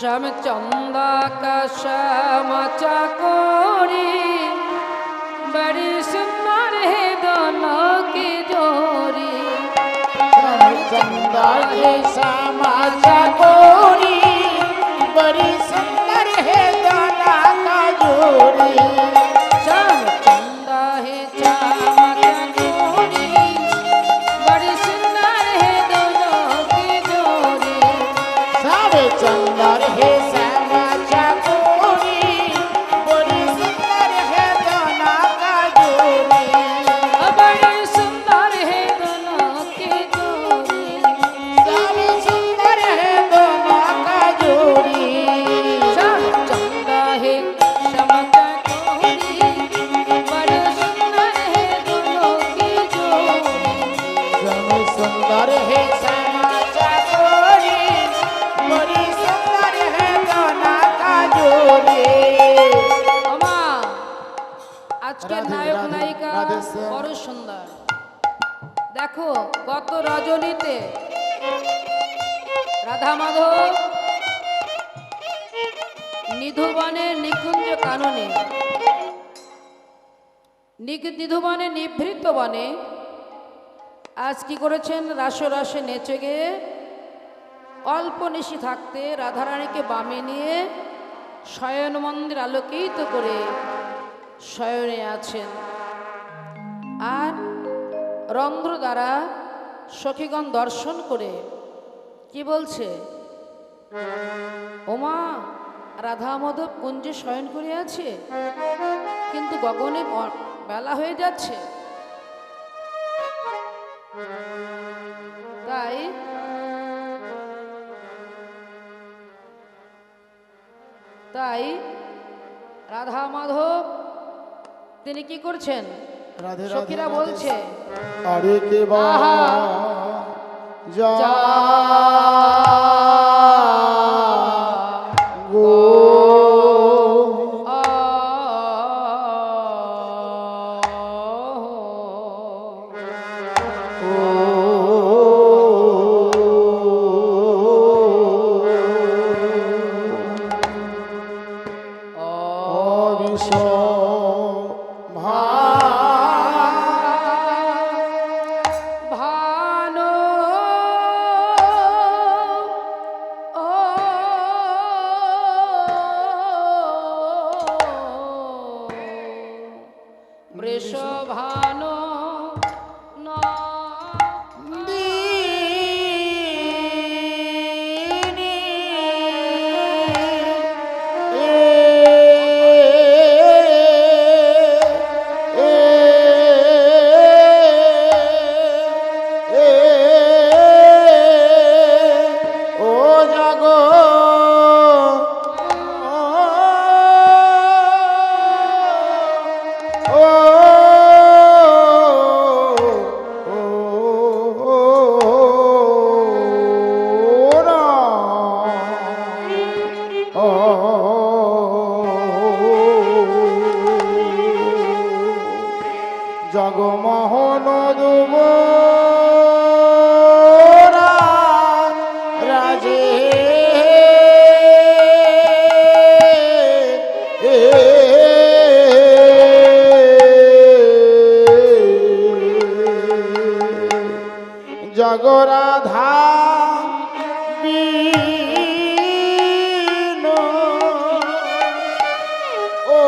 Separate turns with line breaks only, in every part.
श्यामचंदा का श्यामचा कोरी बड़ी सुंदर है दोनों की जोड़ी।
श्यामचंदा के श्यामचा कोरी बड़ी सुंदर है दोनों का जोड़ी।
श्यामचंदा है श्यामचा कोरी बड़ी सुंदर है दोनों की जोड़ी।
श्यामचंदा है श्यामचा कोरी बड़ी सुंदर है दोनों का जोड़ी।
बड़ी सुंदर है दोनों की जोड़ी।
श्याम सुंदर है दोनों का जोड़ी।
श्यामचंदा है श्यामचा कोरी बड़ी सुंदर है दोनों की जोड़ी।
श्याम सुंदर है श्यामचा कोरी बड़ी सुंदर है दोनों का जोड़ी।
আমা আজকের
রাধে,
নায়ক
রাধে,
নায়িকা
রাধে শ্যাম।
বড় সুন্দর। দেখো গত রজনীতে রাধা মাধব নিধুবনের নিকুঞ্জ কাননে নিধুবনে নিভৃত বনে আজ কি করেছেন, রাসে রাসে নেচে গিয়ে অল্প নিশি থাকতে রাধারানীকে বামে নিয়ে শয়ন মন্দির আলোকিত করে শয়নে আছেন। আর রন্ধ্র দ্বারা সখীগণ দর্শন করে কি বলছে, ওমা রাধা মাধব কুঞ্জে শয়ন করে আছে, কিন্তু গগনে বেলা হয়ে যাচ্ছে। তাই রাধা মাধব তিনি কি করছেন,
রাধে রাধে
সখীরা
রাধে।
বলছে
আরে কে বা যা গো
ভানো বৃষভানো
জগমোহন দুব রাজে জগরাধা বীণ ও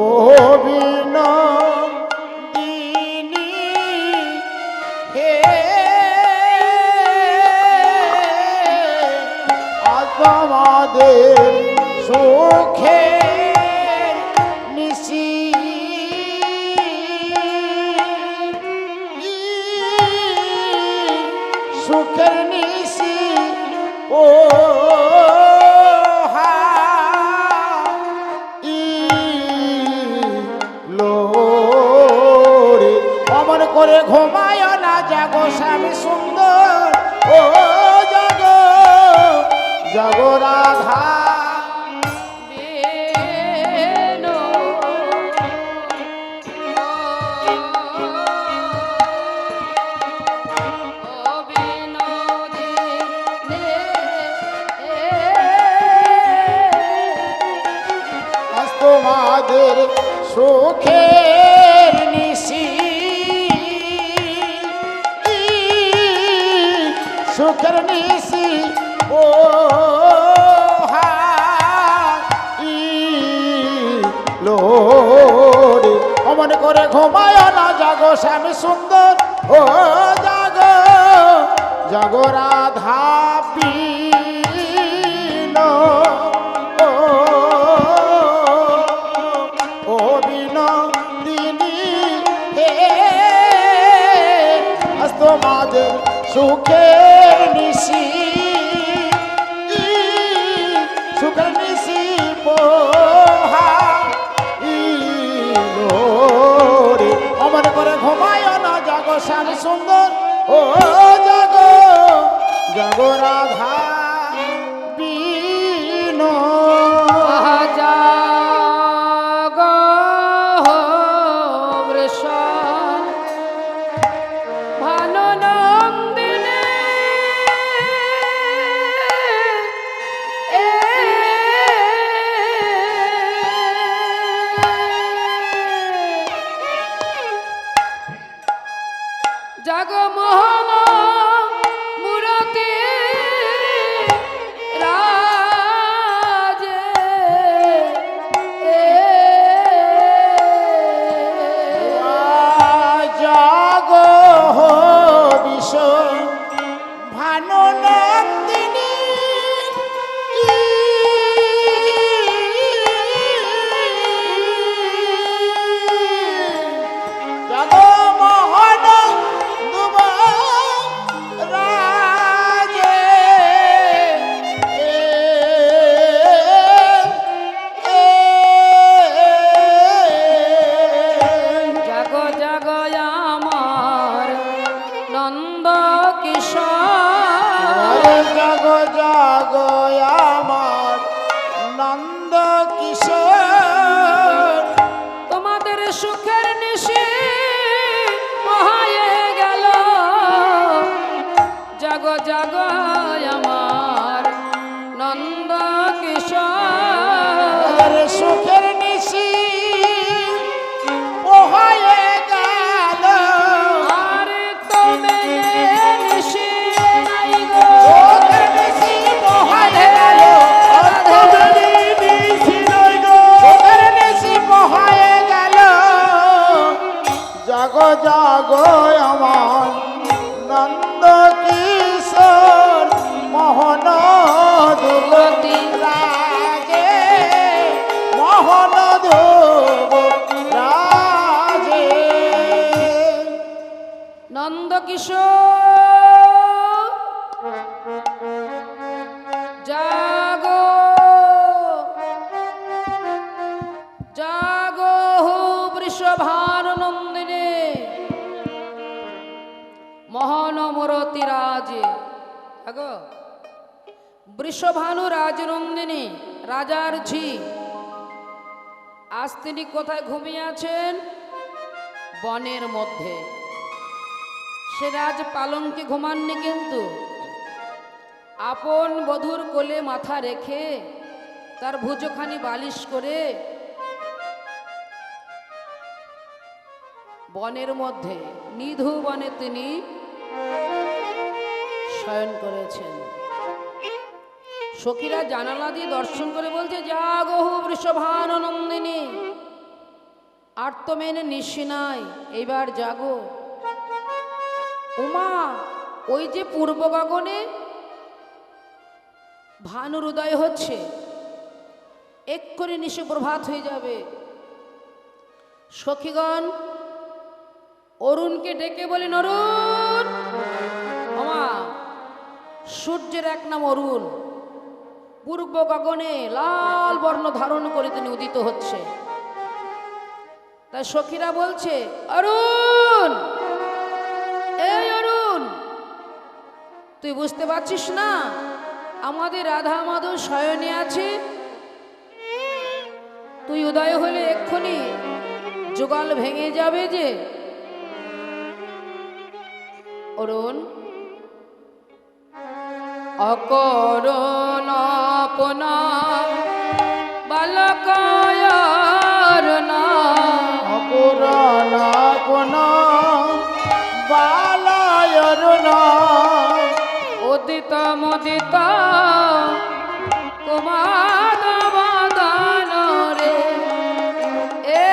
ও বীণ দিনী হে তোমাদের সুখে নিশি সুখের নিশি ও হা ই লোরে অমন করে ঘুমায় না জাগো স্বামী সুন্দর ও জাগো জাগো রাধা
বেনো ও বেনো
সুখের নিশি সুখের নিশি ও লোরে অমন করে ঘুমায় না জাগো স্বামী সুন্দর ও জাগো জাগো রাধা বিন ও বিনোদিনী হে আজ তোমাদের সুখের নিশি সুখের নিশি রে অমন করে ঘুমায় না জাগো স্বামী সুন্দর ও জাগো জাগো রাধা বিন
জাগো বৃষ ভানু নন্দিনী জাগো মোহন মূরতি রাজে
জাগো বিষ ভানু নন্দিনী জাগো মোহন রাজে
জাগো জাগো আমার নন্দ কিশোর
জাগো জাগো আমার নন্দ কিশোর
তোমাদের সুখের নিশি হয়ে গেল জাগো জাগো আমার নন্দ কিশোর
সুখের নিশি হয়ে গেল
আর তবে নিশি নাই গো
সুখের নিশি হয়ে গেল সুখের নিশি হয়ে গেল জাগো জাগো আমার নন্দ কিশোর মোহন দুলতি রাজে মোহন ধুব রাজে
নন্দ কিশোর জাগো জাগো বৃষভান নন্দিনী মোহন মূরতি রাজে জাগো বৃষভানু রাজনন্দিনী রাজার ঝি আজ তিনি কোথায় ঘুমিয়ে আছেন বনের মধ্যে সে রাজ পালঙ্কে ঘুমাননি কিন্তু আপন বধূর কোলে মাথা রেখে তার ভুজখানি বালিশ করে বনের মধ্যে নিধু বনে তিনি শয়ন করেছেন। সখীরা জানালা দিয়ে দর্শন করে বলছে জাগো বৃষভান নন্দিনী আর তো মেনে নিশি নাই এইবার জাগো। উমা ওই যে পূর্ব গগনে ভানুর উদয় হচ্ছে এক্ষুনি নিশি প্রভাত হয়ে যাবে। সখীগণ অরুণকে ডেকে বলেন অরুণ উমা সূর্যের এক নাম অরুণ পূর্ব গগনে লাল বর্ণ ধারণ করে তিনি উদিত হচ্ছে। তাই সখীরা বলছে অরুণ এই অরুণ তুই বুঝতে পারছিস না আমাদের রাধা মাধব শয়নে আছে, তুই উদয় হলে এক্ষুনি যুগল ভেঙে যাবে যে। অরুণ অকরণ আপনা বালকায়র না
না কোন বালায়রুণ
উদিত মুদিত কুমার বদন রে এ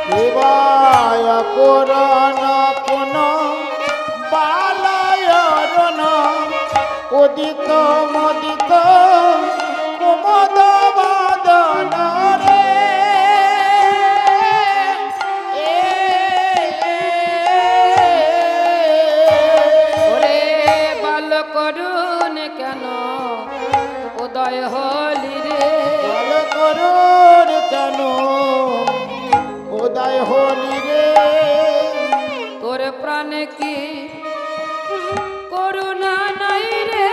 শিবায় কোরণ কোন বালায়রুণ উদিত মুদিত কুমদ বদন রে
ওরে বাল করুন কেন উদয় হলি রে
বল করুন কেন উদয় হলি রে
তোর প্রাণে কি করুণা নাই রে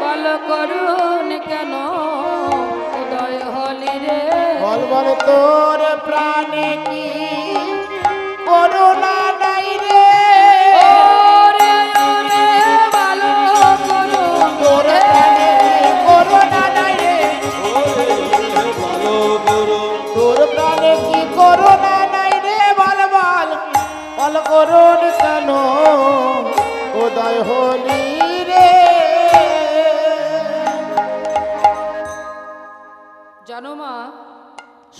বল করুন কেন উদয় হলি রে
বল বল তোর প্রাণে কি করুণা নাই রে
ওরে ওরে ভালো করুন
তোর প্রাণে কি করুণা নাই রে তোর প্রাণে কি করুণা নাই রে বল বল বল করুন কেন উদয় হলি রে
জানো মা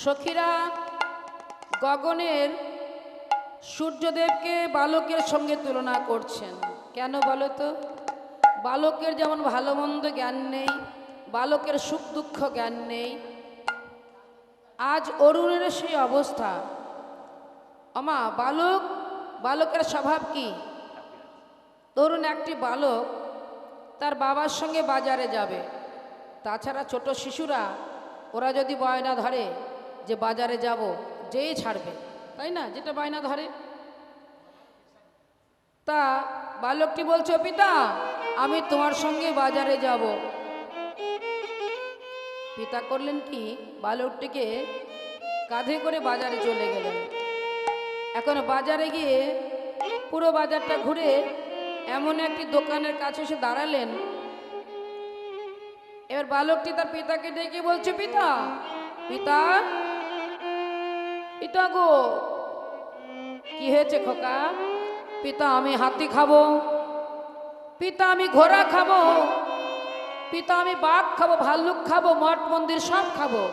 সখীরা গগনের সূর্যদেবকে বালকের সঙ্গে তুলনা করছেন কেন বলো তো বালকের যেমন ভালো মন্দ জ্ঞান নেই বালকের সুখ দুঃখ জ্ঞান নেই আজ অরুণের সেই অবস্থা আমা বালকের স্বভাব কি ধরুন একটি বালক তার বাবার সঙ্গে বাজারে যাবে তাছাড়া ছোট শিশুরা ওরা যদি বায়না ধরে যে বাজারে যাব যেই ছাড়বে তাই না যেটা বায়না ধরে তা বালকটি বলছে পিতা আমি তোমার সঙ্গে বাজারে যাব পিতা করলেন কি বালকটিকে কাঁধে করে বাজারে চলে গেলেন এখন বাজারে গিয়ে পুরো বাজারটা ঘুরে এমন একটি দোকানের কাছে এসে দাঁড়ালেন এবার বালকটি তার পিতাকে ডেকে বলছে পিতা পিতা পিতা গো কি হয়েছে খোকা পিতা আমি হাতি খাবো পিতা আমি ঘোড়া খাবো পিতা আমি বাঘ খাবো ভাল্লুক খাবো মঠ মন্দির সব খাবো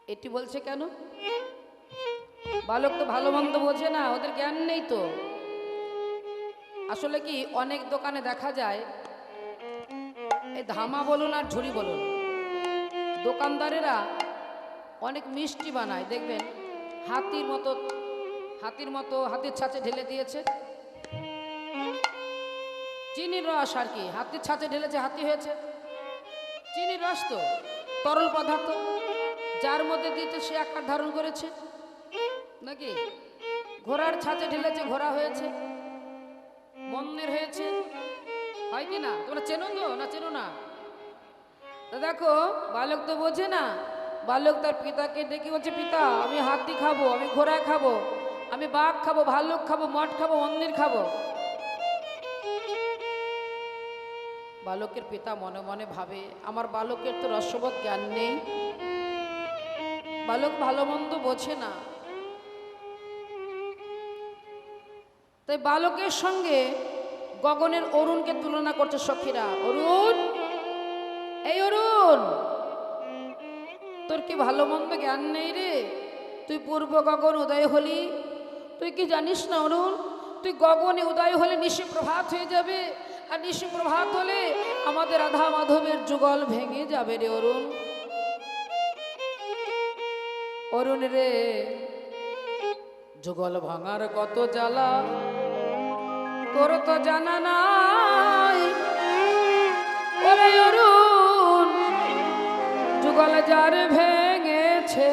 এটি বলছে কেন বালক তো ভালো মন্দ বোঝে না ওদের জ্ঞান নেই তো আসলে কি অনেক দোকানে দেখা যায় এই ধামা বলুন আর ঝুড়ি বলুন দোকানদারেরা অনেক মিষ্টি বানায় দেখবেন হাতির মতো হাতির ছাঁচে ঢেলে দিয়েছে চিনির রস আর কি হাতির ছাঁচে ঢেলেছে হাতি হয়েছে চিনির রস তো তরল পদার্থ যার মধ্যে দিয়েছে সে আকার ধারণ করেছে নাকি ঘোড়ার ছাঁচে ঢেলেছে ঘোড়া হয়েছে মন্দির হয়েছে হয় কি না তোমরা চেনো তো না চেনো না তা দেখো বালক তো বোঝে না বালক তার পিতাকে ডেকে বলছে পিতা আমি হাতি খাবো আমি ঘোড়া খাবো আমি বাঘ খাবো ভাল্লুক খাবো মঠ খাবো মন্দির খাবো বালকের পিতা মনে মনে ভাবে আমার বালকের তো রসবোধ জ্ঞান নেই বালক ভালো মন্দ বোঝে না তাই বালকের সঙ্গে গগনের অরুণকে তুলনা করছে সখীরা অরুণ এই অরুণ তোর কি ভালো মন্দ জ্ঞান নেই রে তুই পূর্ব গগন উদয় হলি তুই কি জানিস না অরুণ তুই গগনে উদয় হলে নিশি প্রভাত হয়ে যাবে আর নিশি প্রভাত হলে আমাদের রাধা মাধবের যুগল ভেঙে যাবে রে অরুণ অরুণ রে যুগল ভাঙার কত জ্বালা তোর তো জানা নাই ওরে অরুণ যুগল যার ভেঙেছে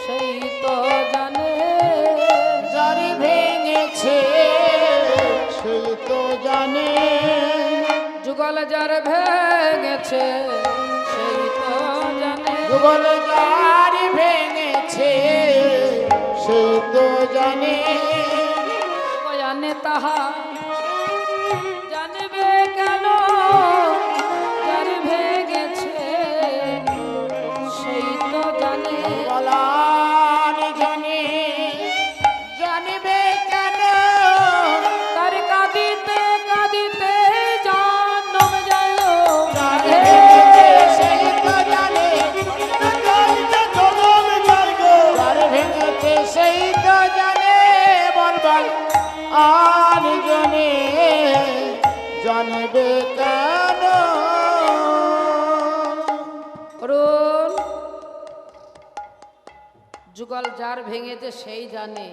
সেই তো জানে
যার ভেঙেছে সেই তো জানে
যুগল যার ভেঙেছে সেই তো জানে
যুগল যার ভেঙেছে সেই তো জানে
জানে তাহা জানবে কেন
আর জনে জানবে কেন?
অরুণ, যুগল যার ভেঙেছে সেই জানে,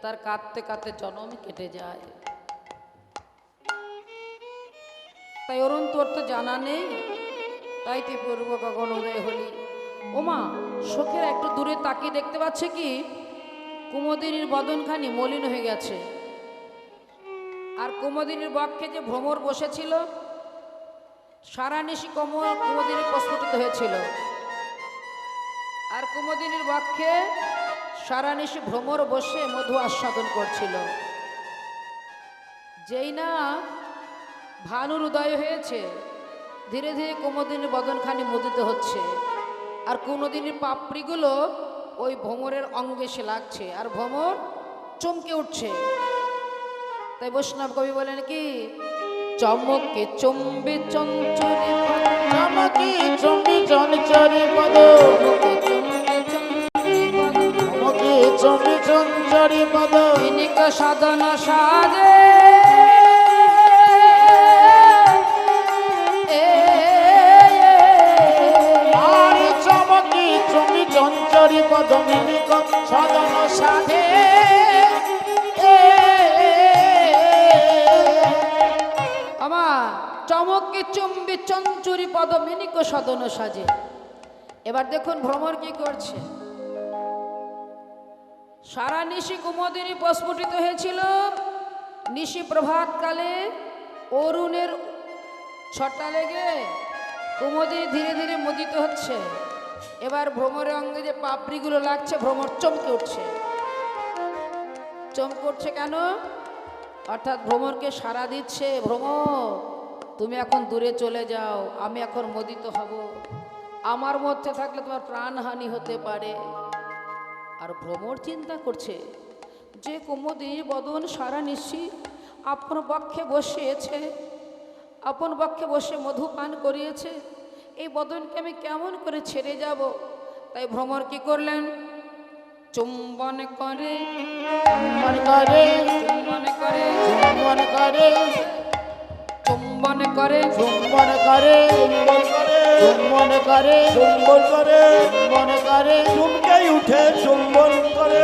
তার কাঁদতে কাঁদতে জনম কেটে যায়। তাই অরুণ, তোর তো জানা নেই, তাই তুই পূর্ব গগন উদয় হলি। ওমা, সখের একটু দূরে তাকিয়ে দেখতে পাচ্ছে কি কুমুদিনীর বদনখানি মলিন হয়ে গেছে, আর কুমুদিনীর বক্ষে যে ভ্রমর বসেছিল সারা নিশি কুমুদিনীর প্রস্ফুটিত হয়েছিল, আর কুমুদিনীর বক্ষে সারা নিশি ভ্রমর বসে মধু আস্বাদন করছিল। যেই না ভানুর উদয় হয়েছে, ধীরে ধীরে কুমুদিনীর বদনখানি মুদিত হচ্ছে, আর কুমুদিনীর পাপড়িগুলো ওই ভ্রমরের অঙ্গে এসে লাগছে, আর ভ্রমর চমকে উঠছে। তাই বৈষ্ণব কবি বলেন কি, চমকে চম্বে চঞ্চরে
চমকি চম্বি চঞ্চরি পদ, চমকি চম্বি চঞ্চরি পদ,
বিনিক সাধন সাজে
আর চমকি চম্বি চঞ্চরি পদ মিলিক সাধন সাধে।
আমার চমকে চুম্বি চঞ্চুরি পদ মিনিক সদন সাজে। এবার দেখুন ভ্রমর কি করছে। সারা নিশি কুমুদিনী প্রস্ফুটিত হয়েছিল, নিশি প্রভাতকালে অরুণের ছটা লেগে কুমুদিনী ধীরে ধীরে মুদিত হচ্ছে। এবার ভ্রমরের অঙ্গে যে পাপড়িগুলো লাগছে, ভ্রমর চমকে উঠছে। চমকে উঠছে কেন? অর্থাৎ ভ্রমরকে সাড়া দিচ্ছে, ভ্রমর তুমি এখন দূরে চলে যাও, আমি এখন মোদিত হব, আমার মধ্যে থাকলে তোমার প্রাণহানি হতে পারে। আর ভ্রমর চিন্তা করছে যে কুমুদিনীর বদন সারা নিশি আপন পক্ষে বসিয়েছে, আপন পক্ষে বসে মধু পান করিয়েছে, এই বদনকে আমি কেমন করে ছেড়ে যাব। তাই ভ্রমর কি করলেন? চুম্বন করে
চুম্বন করে
চুম্বন করে
চুম্বন করে
চুম্বন করে
চুম্বন করে চুম্বন করে চুম্বন করে চুম্বন করে
চুমকে উঠে চুম্বন করে,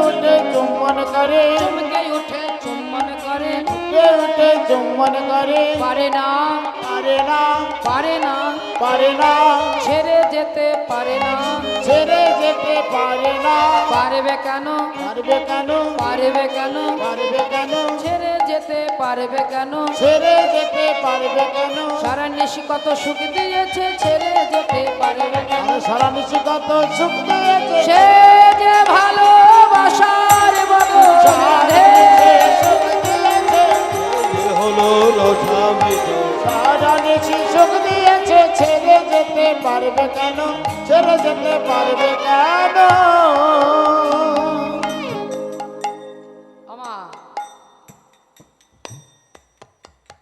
উঠে চুম্বন করে
চমকে উঠে চুম্বন করে,
উঠে চুম্বন করে
পারে না
পারে না
পারে না
পারে না
ছেড়ে যেতে পারে না,
ছেড়ে যেতে পারে না।
পারবে কেন
পারবে কেন
পারবে কেন
পারবে কেন
ছেড়ে যেতে পারবে কেন?
ছেড়ে যেতে পারবে কেন?
সারা নিশি কত সুখ দিয়েছে, ছেড়ে যেতে পারবে কেন?
আর সারা নিশি কত সুখ দিয়েছে,
সে যে ভালোবাসার বদলে
সুখ দিয়েছে,
যে হলো রসামিত।
সারা নিশি সুখ দিয়েছে, ছেড়ে যেতে পারবে কেন? ছেড়ে যেতে পারবে কেন?
আমার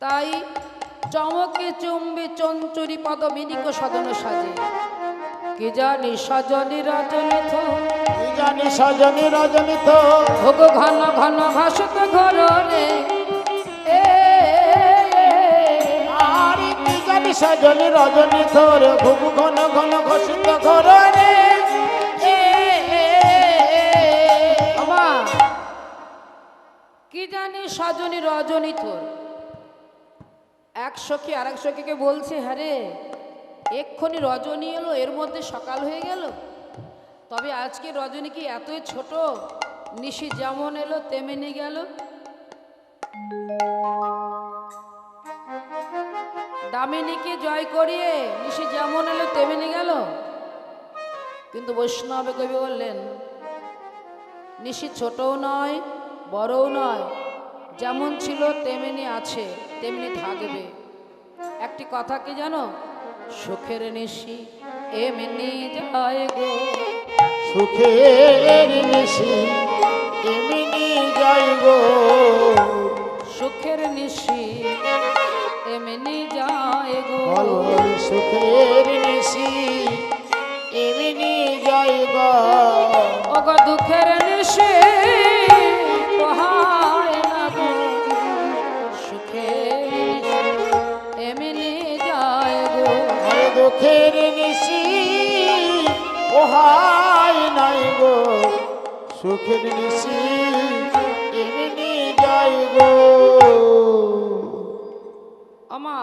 তাই চমকে চুম্বি চঞ্চুরি পদ মিনিক সদন সাজে, কি জানি সজনী রজনীথ
কি জানি সজনী রজনীত,
ভোগ ঘন ঘন ঘাসত ঘরে
আর কি জানি সজনী রজনীত রে, খুব ঘন ঘন ঘোষিত ঘরে।
আমার কি জানি সজনী রজনী তোর। এক সখী আর এক সখীকে বলছে, হ্যাঁ রে, এক্ষুনি রজনী এলো, এর মধ্যে সকাল হয়ে গেল। তবে আজকে রজনী কি এতই ছোট, নিশি যেমন এলো তেমনি গেল। দামিনীকে জয় করিয়ে নিশি যেমন এলো তেমনি গেল। কিন্তু বৈষ্ণব কবি বললেন, নিশি ছোটও নয় বড়ও নয়, যেমন ছিল তেমনি আছে, তেমনি থাকবে। একটি কথা কি জানো? সুখের নিশি এমনি যায় গো,
সুখের নিশি এমনি যাই গো,
সুখের নিশি এমনি যায় গো,
সুখের নিশি এমনি যাই গো,
ওগো দুঃখের নিশি পোহায় না গো,
ঠাই নাই গো সুখের নিশি এমনি যাই গো।
আমা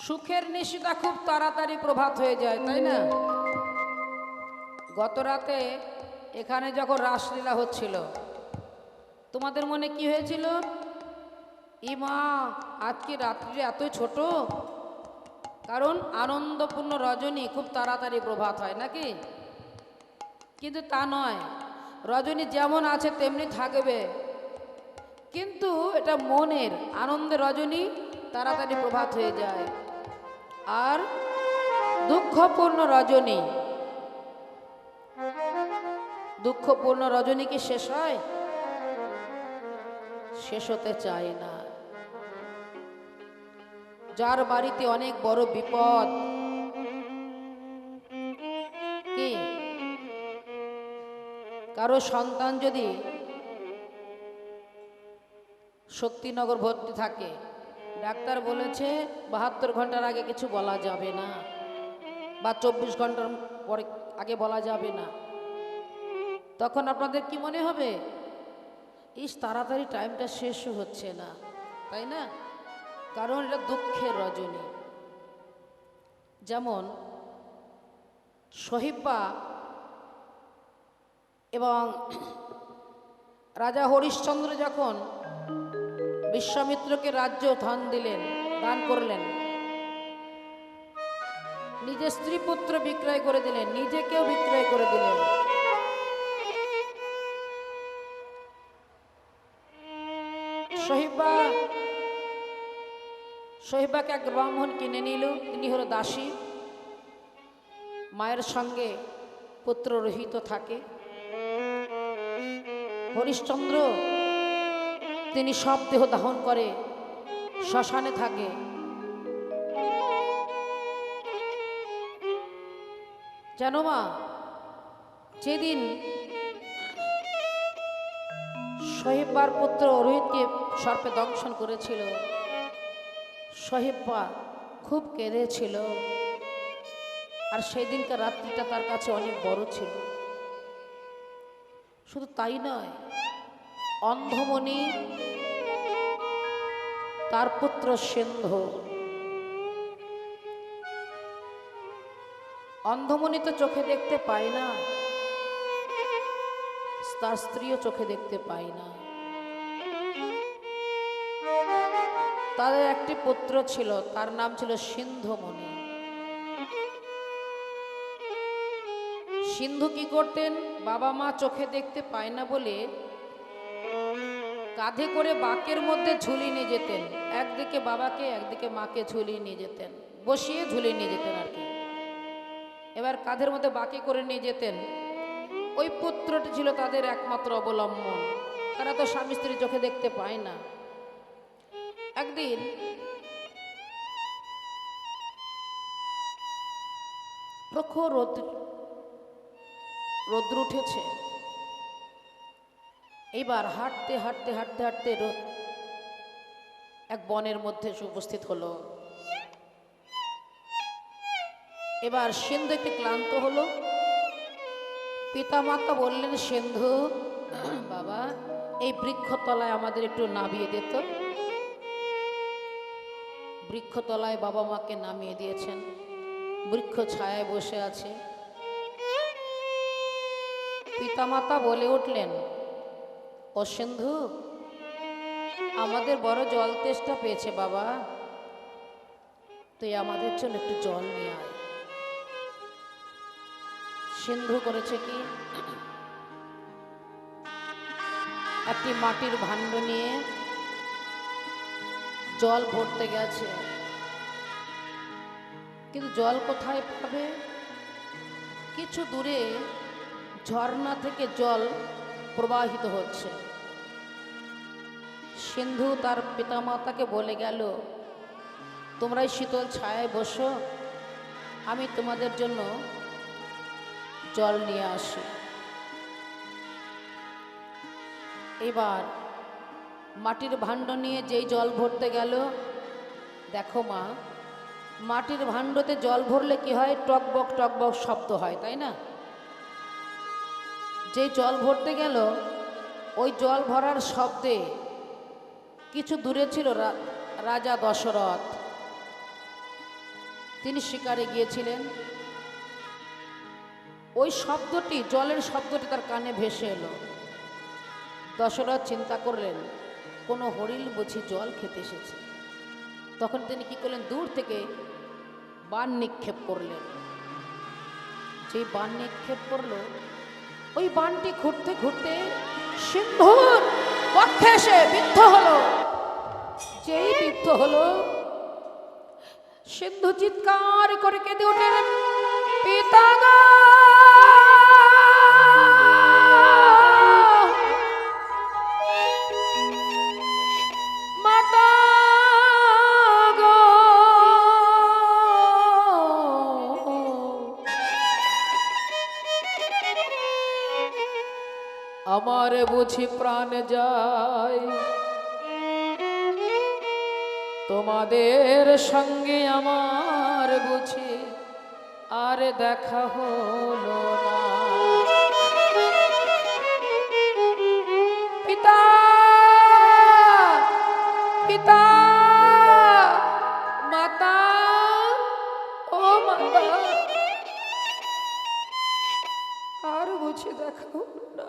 সুখের নিশিটা খুব তাড়াতাড়ি প্রভাত হয়ে যায়, তাই না? গত রাতে এখানে যখন রাসলীলা হচ্ছিল, তোমাদের মনে কি হয়েছিল? ইমা আজকে রাত্রি এতই ছোট, কারণ আনন্দপূর্ণ রজনী খুব তাড়াতাড়ি প্রভাত হয় নাকি? কিন্তু তা নয়, রজনী যেমন আছে তেমনি থাকবে, কিন্তু এটা মনের আনন্দের রজনী তাড়াতাড়ি প্রভাত হয়ে যায়। আর দুঃখপূর্ণ রজনী, দুঃখপূর্ণ রজনী কি শেষ হয়? শেষ হতে চায় না। যার বাড়িতে অনেক বড় বিপদ, কি কারো সন্তান যদি শক্তিনগর ভর্তি থাকে, ডাক্তার বলেছে 72 ঘন্টার আগে কিছু বলা যাবে না, বা 24 ঘন্টার পরে আগে বলা যাবে না। তখন আপনাদের কি মনে হবে? ইস, তাড়াতাড়ি টাইমটা শেষ হচ্ছে না, তাই না? কারণ এটা দুঃখের রজনী। যেমন সহিব্বা এবং রাজা হরিশ্চন্দ্র যখন বিশ্বামিত্রকে রাজ্য দান করলেন, নিজের স্ত্রী পুত্র বিক্রয় করে দিলেন, নিজেকেও বিক্রয় করে দিলেন। সহিব্বাকে এক ব্রাহ্মণ কিনে নিল, তিনি হলো দাসী, মায়ের সঙ্গে পুত্র রহিত থাকে। হরিশ্চন্দ্র তিনি সব দেহ দাহন করে শ্মশানে থাকে। জানো মা, যেদিন সহিব্বার পুত্র রোহিতকে সর্পে দংশন করেছিল, সহিব্বা খুব কেঁদেছিল। আর সেই দিনকার রাত্রিটা তার কাছে অনেক বড় ছিল। শুধু তাই নয়, অন্ধমণি তার পুত্র সিন্ধু, অন্ধমণি তো চোখে দেখতে পায় না, তার স্ত্রীও চোখে দেখতে পায় না। তাদের একটি পুত্র ছিল, তার নাম ছিল সিন্ধুমণি। সিন্ধু কি করতেন? বাবা মা চোখে দেখতে পায় না বলে কাঁধে করে বাঁকের মধ্যে ঝুলিয়ে নিয়ে যেতেন। একদিকে বাবাকে, একদিকে মাকে ঝুলিয়ে নিয়ে যেতেন, বসিয়ে ঝুলিয়ে নিয়ে যেতেন আর কি। এবার কাঁধের মধ্যে বাঁকে করে নিয়ে যেতেন। ওই পুত্রটি ছিল তাদের একমাত্র অবলম্বন। তারা তো স্বামী স্ত্রী চোখে দেখতে পায় না। একদিন প্রখর রৌদ্র উঠেছে। এইবার হাঁটতে হাঁটতে হাঁটতে হাঁটতে এক বনের মধ্যে এসে উপস্থিত হলো। এবার সিন্ধু একটু ক্লান্ত হলো। পিতামাতা বললেন, সিন্ধু বাবা, এই বৃক্ষতলায় আমাদের একটু নামিয়ে দিত। বৃক্ষতলায় বাবা মাকে নামিয়ে দিয়েছেন, বৃক্ষ ছায়ায় বসে আছে। পিতামাতা বলে উঠলেন, ও সিন্ধু, আমাদের বড় জল তেষ্টা পেয়েছে বাবা, তুই আমাদের জন্য একটু জল নিয়ে আয়। সিন্ধু করেছে কি, একটি মাটির ভাণ্ড নিয়ে জল ভরতে গেছে। কিন্তু জল কোথায় পাবে? কিছু দূরে ঝর্ণা থেকে জল প্রবাহিত হচ্ছে। সিন্ধু তার পিতামাতাকে বলে গেল, তোমরা এই শীতল ছায়ায় বসো, আমি তোমাদের জন্য জল নিয়ে আসি। এবার মাটির ভাণ্ড নিয়ে যেই জল ভরতে গেল, দেখো মা, মাটির ভাণ্ডতে জল ভরলে কি হয়, টকবক টকবক শব্দ হয়, তাই না? যে জল ভরতে গেল, ওই জল ভরার শব্দে কিছু দূরে ছিল রাজা দশরথ। তিনি শিকারে গিয়েছিলেন। ওই শব্দটি, জলের শব্দটি তার কানে ভেসে এলো। দশরথ চিন্তা করলেন, কোনো হরিণ বুঝি জল খেতে এসেছে। তখন তিনি কি করলেন, দূর থেকে বাণ নিক্ষেপ করলেন। যেই বাণ নিক্ষেপ করলো, ওই বাণটি ঘুরতে ঘুরতে সিন্ধুর পক্ষে এসে বিদ্ধ হলো। যেই বিদ্ধ হলো, সিন্ধু চিৎকার করে কেঁদে উঠলেন, পিতা গো, মাতা গো, আমার বুঝি প্রাণ যায়, তোমাদের সঙ্গে আমার বুঝি আর দেখা হলো না। পিতা, পিতা, মাতা, ও মাতা, আর বুঝি দেখা হলো না।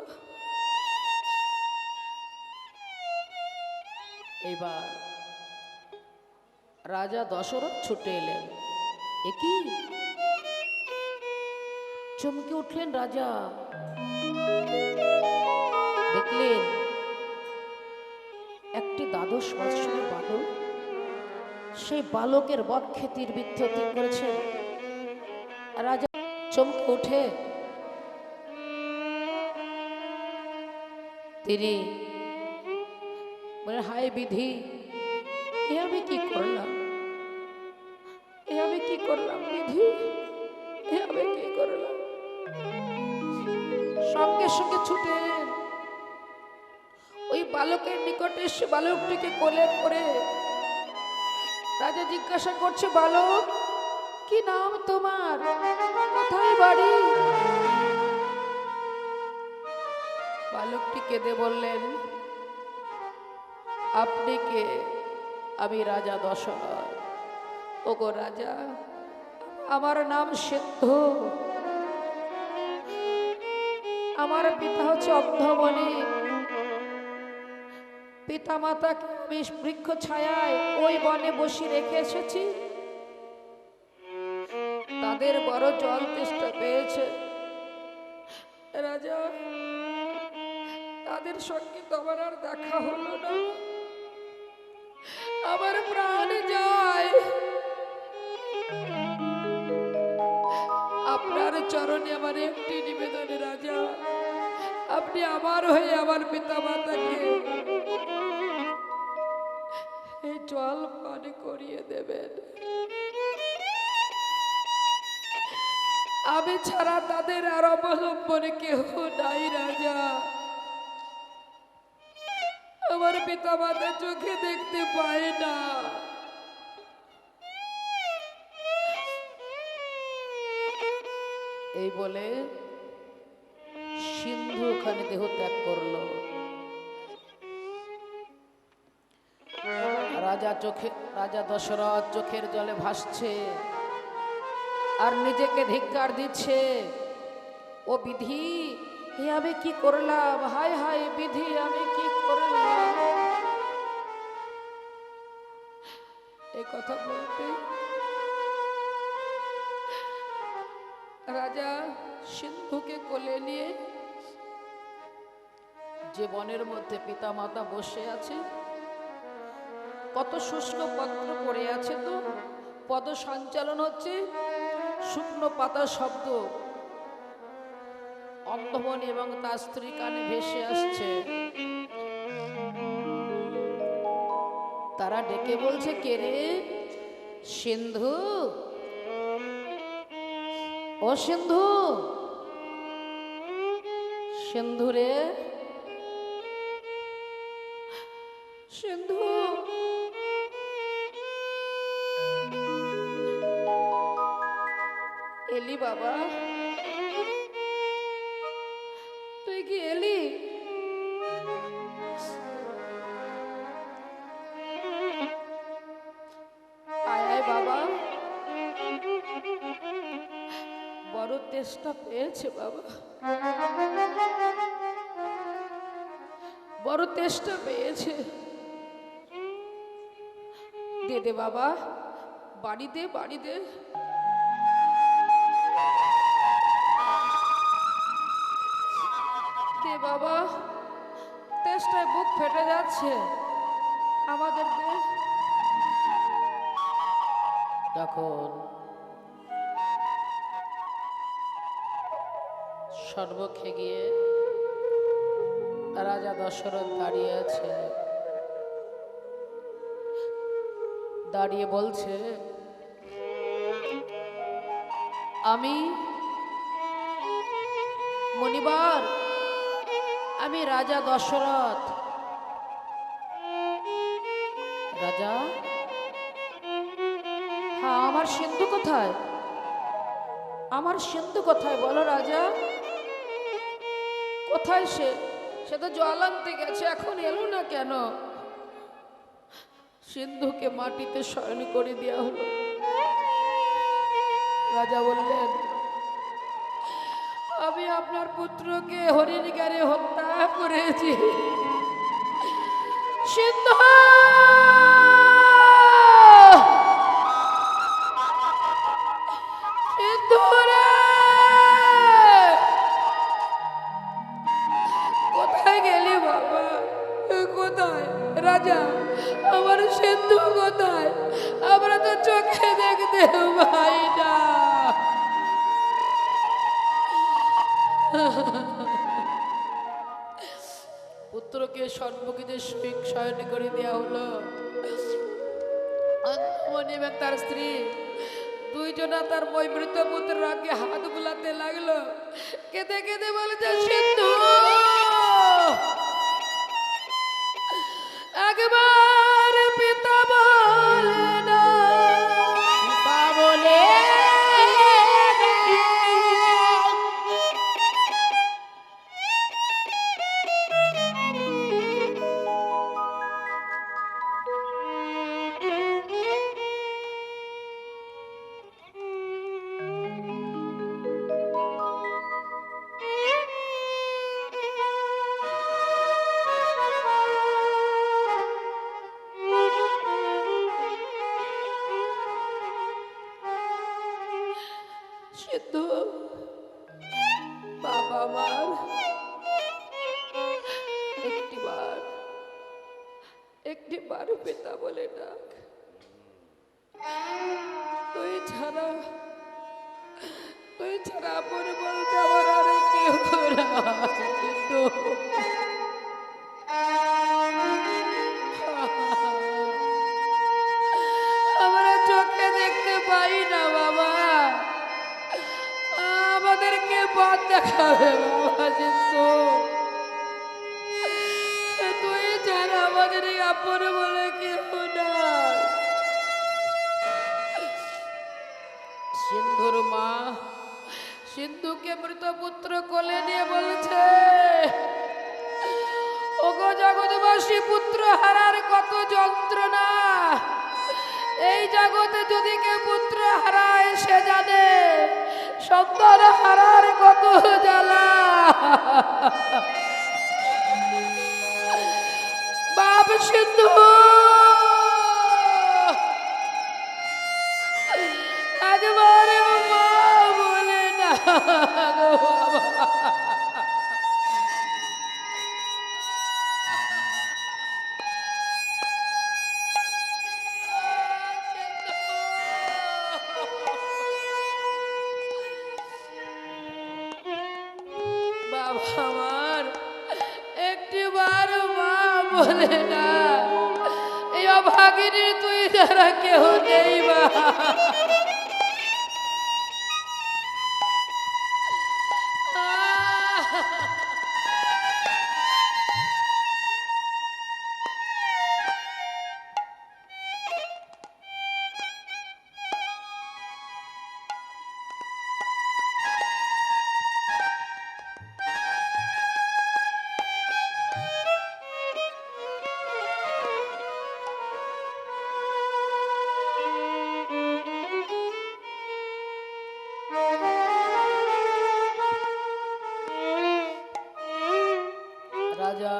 এবার রাজা দশরথ ছুটে এলেন। একি, চমকে উঠলেন রাজা। দেখলেন একটি দ্বাদশ বৎসরের বালক, সেই বালকের বক্ষে তীরবিদ্ধ তীর করেছে। রাজা চমকে উঠে তিনি বলেন, হায় বিধি, এ আমি কি করলাম, এ আমি কি করলাম বিধি, এ আমি কি করলাম। সঙ্গে সঙ্গে ছুটে ওই বালকের নিকটে এসে বালকটিকে কোলে করে রাজা জিজ্ঞাসা করছে, বালক, কি নাম তোমার, কোথায় বাড়ি? বালকটি কেঁদে বললেন, আপনি কে? আমি রাজা দশরথ। ওগো রাজা, আমার নাম সিন্ধু, আমার পিতা হচ্ছে অন্ধমণি। পিতা মাতাকে আমি বৃক্ষ ছায়ায় ওই বনে বসিয়ে রেখে এসেছি। তাদের বড় জল তেষ্টা পেয়েছে রাজা, তাদের সঙ্গে তোমার আর দেখা হলো না, আমার প্রাণ যায়। আপনার চরণে আমার একটি নিবেদন রাজা, আপনি আমার হয়ে আমার পিতা মাতাকে এই জল পান করিয়ে দেবেন। আমি ছাড়া তাদের আর অবলম্বনে কেহ নাই রাজা। আমার পিতা মাতা চোখে দেখতে পায় না। এই বলে সিন্ধু ওখানে দেহ ত্যাগ করলো। রাজা দশরথ চোখের জলে ভাসছে আর নিজেকে ধিক্কার দিচ্ছে, ও বিধি, এ আমি কি করলাম, হায় হায় বিধি, আমি কি করলাম। এই কথা বলতে রাজা সিন্ধুকে কোলে নিয়ে যে বনের মধ্যে পিতা মাতা বসে আছে, কত শুষ্ক পত্র পড়ে আছে, তো পদ সঞ্চালন হচ্ছে, শুকনো পাতা শব্দ অন্ধমণি এবং তার স্ত্রী কানে ভেসে আসছে। তারা ডেকে বলছে, কে রে? সিন্ধু, ও সিন্ধু, সিন্ধু রে, সিন্ধু, এলি বাবা, তুই কি এলি? আয় আয় বাবা, বড় তেষ্টা পেয়েছে বাবা, বড় তেষ্টা পেয়েছে। দে দে বাবা, বাড়ি দে, বাড়ি দে। দে বাবা, তেষ্টায় বুক ফেটে যাচ্ছে, আমাদের দে। তখন সর্বক্ষে গিয়ে রাজা দশরথ দাঁড়িয়ে আছে, দাঁড়িয়ে বলছে, আমি মনিবার, আমি রাজা দশরথ। রাজা, হ্যাঁ আমার সিন্ধু কোথায়? আমার সিন্ধু কোথায় বলো রাজা? কোথায় সে? সে তো জল আনতে গেছে, এখন এলো না কেন? সিন্ধুকে মাটিতে শয়ন করে দেওয়া হলো। রাজা বললেন, আমি আপনার পুত্রকে হরিণীগারে হত্যা করেছি। সিন্ধু, সিন্ধু রে! কোথায় গেলি বাবা? কোথায় রাজা? আমার সিন্ধু কোথায়? আমরা তো চোখে দেখতে পাই না। পুত্রকে সর্বকিতে শয়ন করে দেওয়া হলো। অন্তর্মণি এবং তার স্ত্রী দুইজনা তার মৃত পুত্রের আগে হাত বুলাতে লাগলো, কেঁদে কেঁদে বলেছে, সিন্ধু একবার পিতা বলে না,
পিতা বলে
সিন্ধু বাবা আমার, একটিবার পিতা বলে ডাক। তুই ছাড়া আপন বলতে আমার আর কেউ না। সিন্ধু, আমরা চোখে দেখতে পাই না বাবা, আমাদেরকে পথ দেখাবে বাবা। সিন্ধু, তুই ছাড়া আমাদের আপন বলে কেউ না। সিন্ধুর মা সিন্ধুকে মৃত পুত্র কোলে নিয়ে বলছে, ওগো জগৎবাসী, পুত্র হারার কত যন্ত্রণা। এই জগতে যদি কেউ পুত্র হারায় সে জানে সন্তান হারার কত জ্বালা। বাপ সিন্ধু, একবারে মা বলে না গো বাবা। বাবা আমার, একটিবার মা বলে না। এই অভাগিনী তুই যারা কেউ নেই বা। রাজা,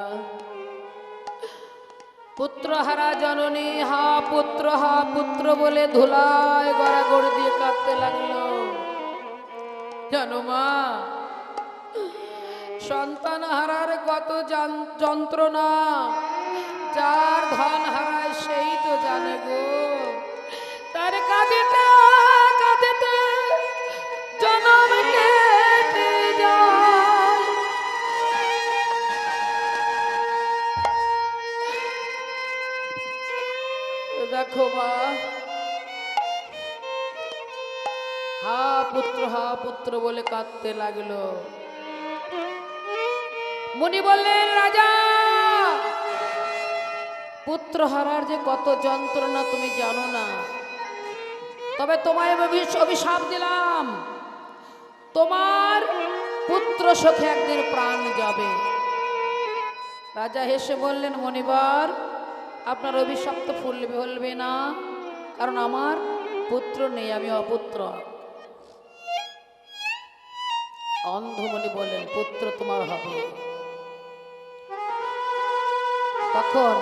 পুত্রহারা জননী হা পুত্র বলে ধুলায় গড়াগড়ি দিয়ে কাঁদতে লাগলো। জানো মা, সন্তান হারার কত যন্ত্রণা, যার ধন হারায় সেই তো জানে গো। তার কাঁদিতে কাঁদিতে জনম কেটে যায়। দেখো মা, হা পুত্র বলে কাঁদতে লাগলো। মুনি বললেন, রাজা, পুত্র হারার যে কত যন্ত্রণা তুমি জানো না। তবে তোমায় অভিশাপ দিলাম, তোমার পুত্র শোকে একদিন প্রাণ যাবে। রাজা হেসে বললেন, মনিবার, আপনার অভিশাপ তো ফলবে না, কারণ আমার পুত্র নেই, আমি অপুত্র। অন্ধমণি বললেন, পুত্র তোমার হবে। তখন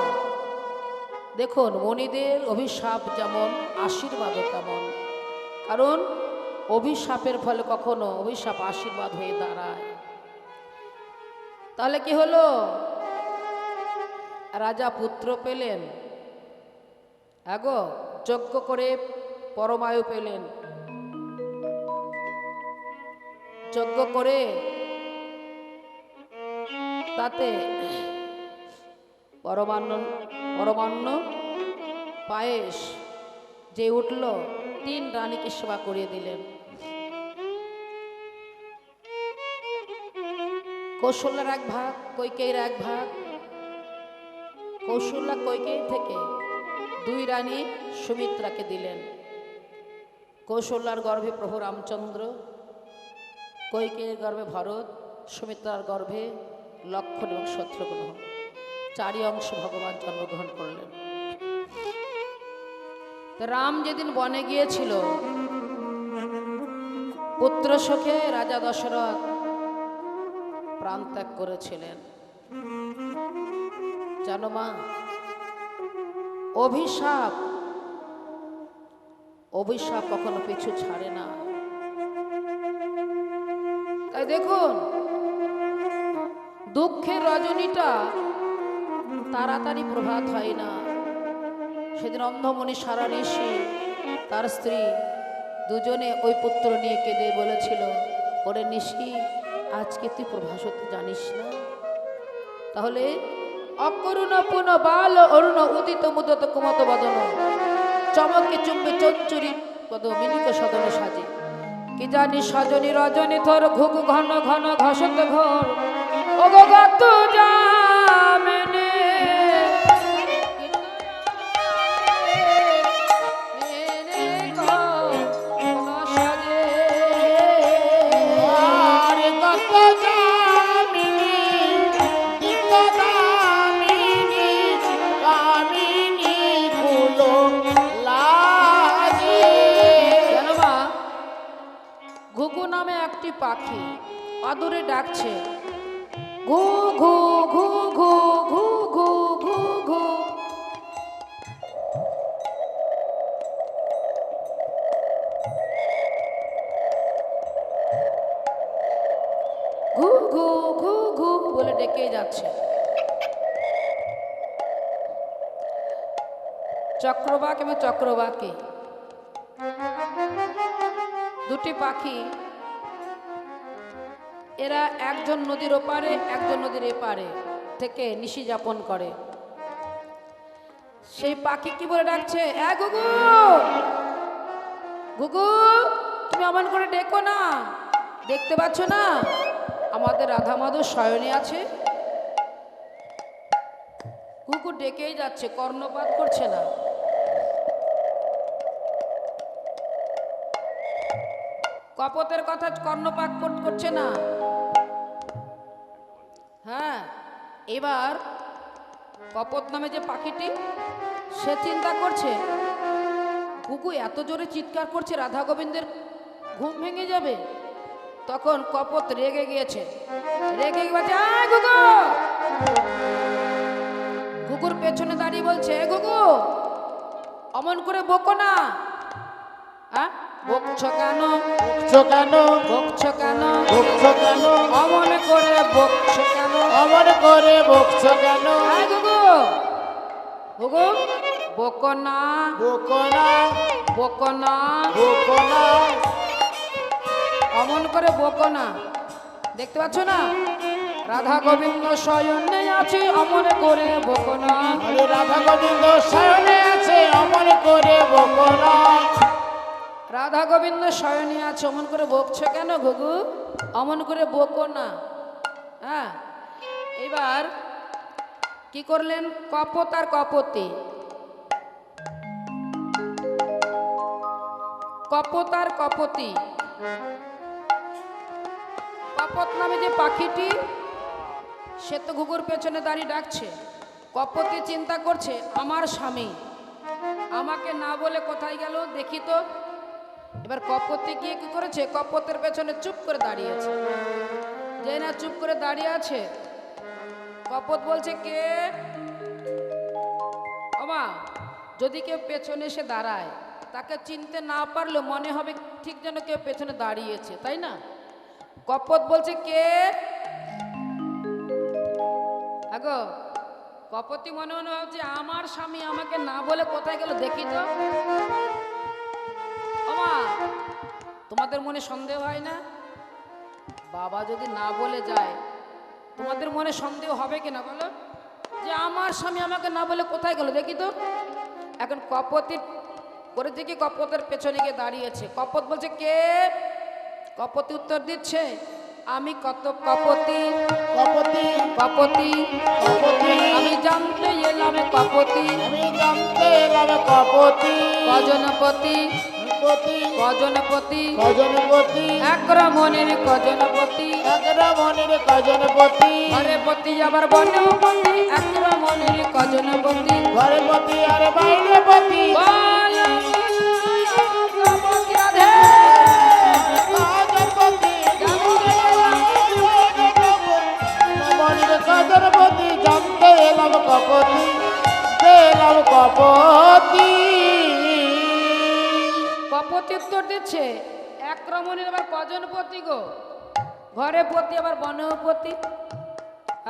দেখুন, মণিদের অভিশাপ যেমন আশীর্বাদও তেমন, কারণ অভিশাপের ফলে কখনো অভিশাপ আশীর্বাদ হয়ে দাঁড়ায়। তাহলে কি হলো? রাজা পুত্র পেলেন, আগো যজ্ঞ করে পরমায়ু পেলেন, যজ্ঞ করে তাতে পরমান্ন পায়েস যে উঠল, 3 রানীকে সেবা করিয়ে দিলেন। কৌশল্যার 1 ভাগ, কৈকেয়ীর 1 ভাগ। কৌশল্যা কৈকেয়ী থেকে 2 রানী সুমিত্রাকে দিলেন। কৌশল্যার গর্ভে প্রভু রামচন্দ্র, কৈকেয়ীর গর্ভে ভরত, সুমিত্রার গর্ভে লক্ষ্মণ এবং শত্রুঘ্ন, 4ই অংশ ভগবান জন্মগ্রহণ করলেন। রাম যেদিন বনে গিয়েছিল, পুত্র শোকে রাজা দশরথ প্রাণ ত্যাগ করেছিলেন। জানো মা, অভিশাপ কখনো পিছু ছাড়ে না। তাই দেখুন, দুঃখের রজনীটা তাড়াতাড়ি প্রভাত হয় না। সেদিন অন্ধমণি সারা নিশি তার স্ত্রী দুজনে ওই পুত্র নিয়ে কেঁদে বলেছিল, ওরে নিশি, আজকে তুই প্রভাস হতে জানিস না? তাহলে অকরুণ পুন বাল অরুণ উদিত মুদত কুমত বদন, চমকে চুম্বে চঞ্চুরি পদ মিলিত সদন সাজে। কি জানি সজনী রজনী তোর ঘুঘু ঘন ঘন ঘসত ঘোর, ও গো গত জামেনে পাখি আদরে ডাকছে, ঘু ঘু ঘু ঘু ঘু ঘু ঘু ঘু। ঘু ঘু ঘু ঘু বলে ডেকে যাচ্ছে। চক্রবাক এবং চক্রবাকি, 2টি পাখি, এরা একজন নদীর ওপারে একজন নদীর এপারে থেকে নিশি যাপন করে। সেই পাখি কি বলে ডাকছে, গুগু গুগু, তুমি অমন করে ডেকো না, দেখতে পাচ্ছ না আমাদের রাধা মাধব শয়নে আছে? কুকুর ডেকেই যাচ্ছে, কর্ণপাত করছে না। কপতের কথা কর্ণপাত করছে না। হ্যাঁ, এবার কপত নামে যে পাখিটি, সে চিন্তা করছে, ঘুঘু এত জোরে চিৎকার করছে, রাধা গোবিন্দের ঘুম ভেঙে যাবে। তখন কপত রেগে গিয়েছে, রেগে বলছে, ঘুঘু ঘুঘুর পেছনে দাঁড়িয়ে বলছে, "এ ঘুঘু, অমন করে বকো না। হ্যাঁ, বকছো কেন?
বকছো কেন?
বকছো কেন?
বকছো কেন?
অমন করে বকছো কেন?
অমন করে বকছো কেন?
এই ঘুঘু, ঘুঘু, বকো না,
বকো না,
বকো না,
বকো না।
অমন করে বকো না। দেখতে পাচ্ছ না, রাধা গোবিন্দ শয়নে আছে, অমন করে বকো না।
আরে রাধা গোবিন্দ শয়নে আছে, অমন করে বকো না।
রাধা গোবিন্দ শয়নে আছে, অমন করে বকছো কেন ঘুঘু? অমন করে বকো না। হ্যাঁ, এবার কি করলেন? কপোত আর কপোতি, কপোত আর কপোতি। কপোত নামে যে পাখিটি, সে তো ঘুঘুর পেছনে দাঁড়িয়ে ডাকছে। কপোতি চিন্তা করছে, আমার স্বামী আমাকে না বলে কোথায় গেল দেখি তো। এবার কপোতি গিয়ে কি করেছে? কপোতের পেছনে চুপ করে দাঁড়িয়েছে। যে না চুপ করে দাঁড়িয়ে আছে, কপোত বলছে, কে? বাবা, যদি কেউ পেছনে এসে দাঁড়ায়, তাকে চিনতে না পারলেও মনে হবে ঠিক যেন কেউ পেছনে দাঁড়িয়েছে, তাই না? কপোত বলছে, কে? আগো, কপোতি মনে মনে ভাবছে, আমার স্বামী আমাকে না বলে কোথায় গেল দেখি তো। বাবা, তোমাদের মনে সন্দেহ হয় না? বাবা যদি না বলে যায়, তোমাদের মনে সন্দেহ হবে কিনা বলো, যে আমার স্বামী আমাকে না বলে কোথায় গেল দেখি তো। এখন কপোতি করেছে কি, কপোতের পেছনে গিয়ে দাঁড়িয়েছে। কপোত বলছে, কে? কপোতি উত্তর দিচ্ছে, আমি কত কপোতি,
কপতি,
কপোতি,
কপতি,
আমি জানতে এলাম কপোতি,
আমি জানতে এলাম কপতি,
কজনপতি,
পতি,
কজনপতি,
কজনপতি,
আক্রমণের কজনপতি,
একরমণের কজনপতি,
ঘরে পতি আবার বনপতি, আক্রমণের কজনপতি।
ঘরে পতি আর বাইরে পতি।
রাধে
কজনপতি, রমণীর কজনপতি, জানতে এলাম কপতি, এলাম কপতি।
কপতি উত্তর দিচ্ছে, আক্রমণের আবার কজনপতি গো, ঘরে পতি আবার বনপতি।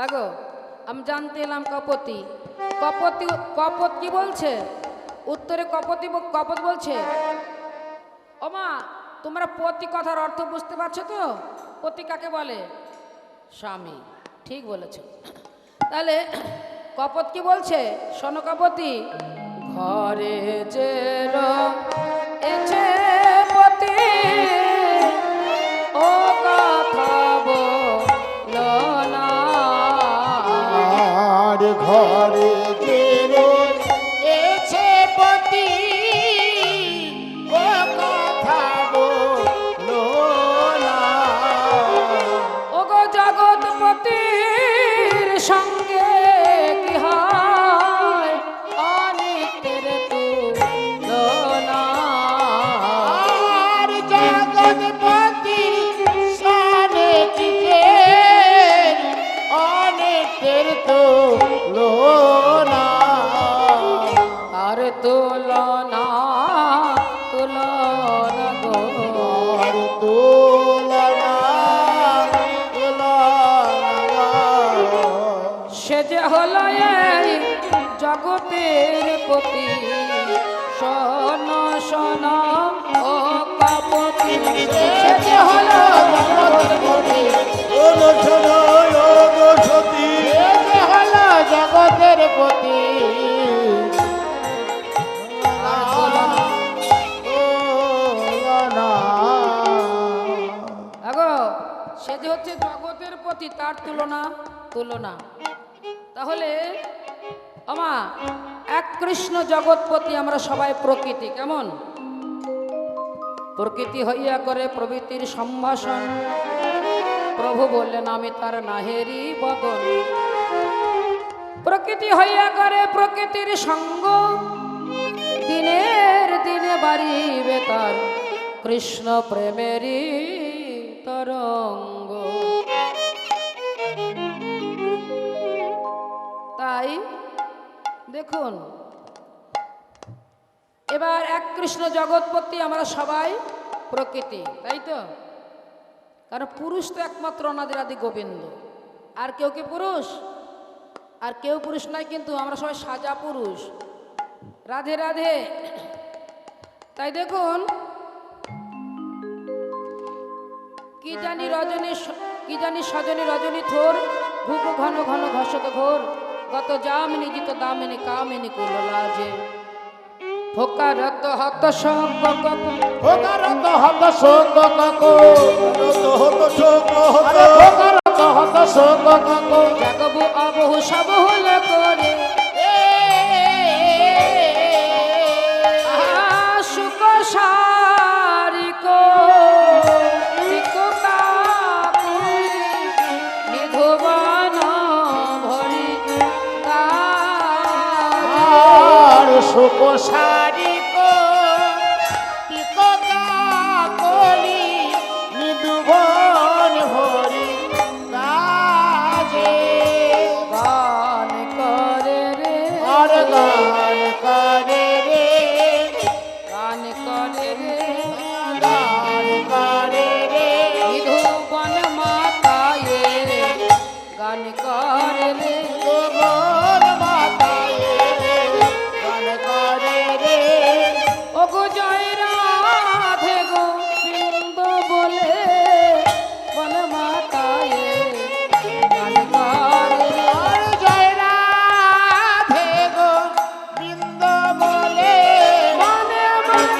আগো, আমি জানতে এলাম কপতি। কপতি, কপত কি বলছে? উত্তরে কপত বলছে, ওমা, তোমরা পতি কথার অর্থ বুঝতে পারছো তো? পতি কাকে বলে? স্বামী। ঠিক বলেছ। তাহলে কপত কি বলছে? শোনো কপতি, ঘরে যে রয়েছে পতি, ও কথা বলো না।
আর ঘরে যে রয়েছে পতি, ও কথা বলো না।
ওগো জগৎপতির সঙ্গে কি হয়, অনিত্যের তুলনা।
আর জগৎপতির সানে টিকে অনেকের তুলনা।
আর তুলনা, তুলনা গো।
আর তুলনা, তুলনা।
সে যে হলো এই জগতের পতি, শোন শোন ও কপতি, সে যে হলো জগতের পতি।
সতী
এ যে হলো জগতের পতি।
আর তুলনা।
তুলনা।
আগো, সে যে হচ্ছে জগতের পতি, তার তুলনা, তুলনা। তাহলে আমা এক কৃষ্ণ জগৎপতি, আমরা সবাই প্রকৃতি। কেমন? প্রকৃতি হইয়া করে প্রভৃতির সম্ভাষণ, প্রভু বললেন আমি তার নাহেরি বদন। প্রকৃতি হইয়া করে প্রকৃতির সঙ্গ, দিনের দিনে বাড়িবে তার কৃষ্ণ প্রেমেরই তরঙ্গ। দেখুন, এবার এক কৃষ্ণ জগৎপতি, আমরা সবাই প্রকৃতি, তাই তো? কারণ পুরুষ তো একমাত্র অনাদি আদি গোবিন্দ, আর কেউ কি পুরুষ? আর কেউ পুরুষ নয়, কিন্তু আমরা সবাই সাজা পুরুষ। রাধে রাধে। তাই দেখুন, কি জানি সজনী রজনী থোর, ভুক ঘন ঘন ঘষত ঘোর, গত যামিনী জিত দামিনী কামিনী কুললাজে, ফোকারত হত সঙ্গ
ভোগারত হত শোক কাকো,
রত হত শোক হত
আরে ভোগারত হত শোক কাকো।
জাগবু অবহু সবহুল করে, সুখ সারিক নিধুবন ভরি
আর শোক সারিক পিক কাকলি নিদুবন হরি কাজে।
গান করে রে,
আর গান করে রে,
গান করে রে,
গান করে রে,
নিধুবন মাতায়ে, গান করে রে,
গোবর মাতায় গান করে রে।
ওগো জয় রাধে গোবিন্দ বলে বন মাতায়ে, গান করে রে।
আর জয় রাধে গোবিন্দ বলে,
মনে মনে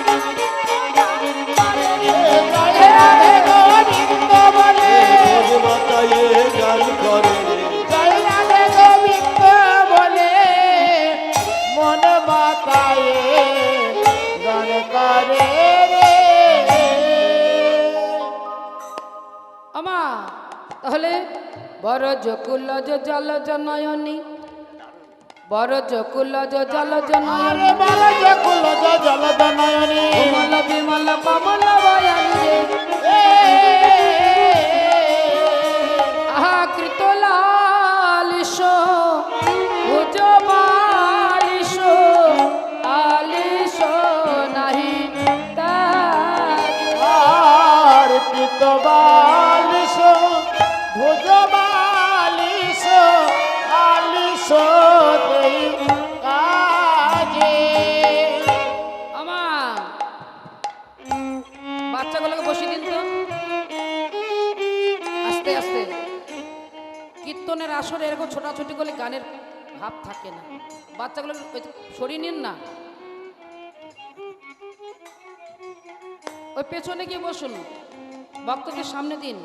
জয় রাধে গোবিন্দ বলে,
ভোজ মাতায়ে গান করে রে।
জয় রাধে গোবিন্দ বলে, মন মাতায় গান করে রে।
আমা তাহলে বড় জকুলজ জল জনয়নী, বড় জকুলজ জল জনয়নী,
আরে বল জকুল জলদ নয়নী,
কোমল বিমল কমল বয়ানী রে, আহা কৃত লালিশ ভুজ মালিশ, আলিশ নাহি তাজ।
আর পিত বালিশ ভুজ বালিশ আলিশ দেই কাজে।
আমা বাচ্চাগুলোকে বসিয়ে দিন তো, আস্তে আস্তে। কীর্তনের আসরে এরকম ছোটাছুটি করলে গানের ভাব থাকে না। বাচ্চাগুলো সরিয়ে নিন না, ওই পেছনে গিয়ে বসুন, ভক্তদের সামনে দিন।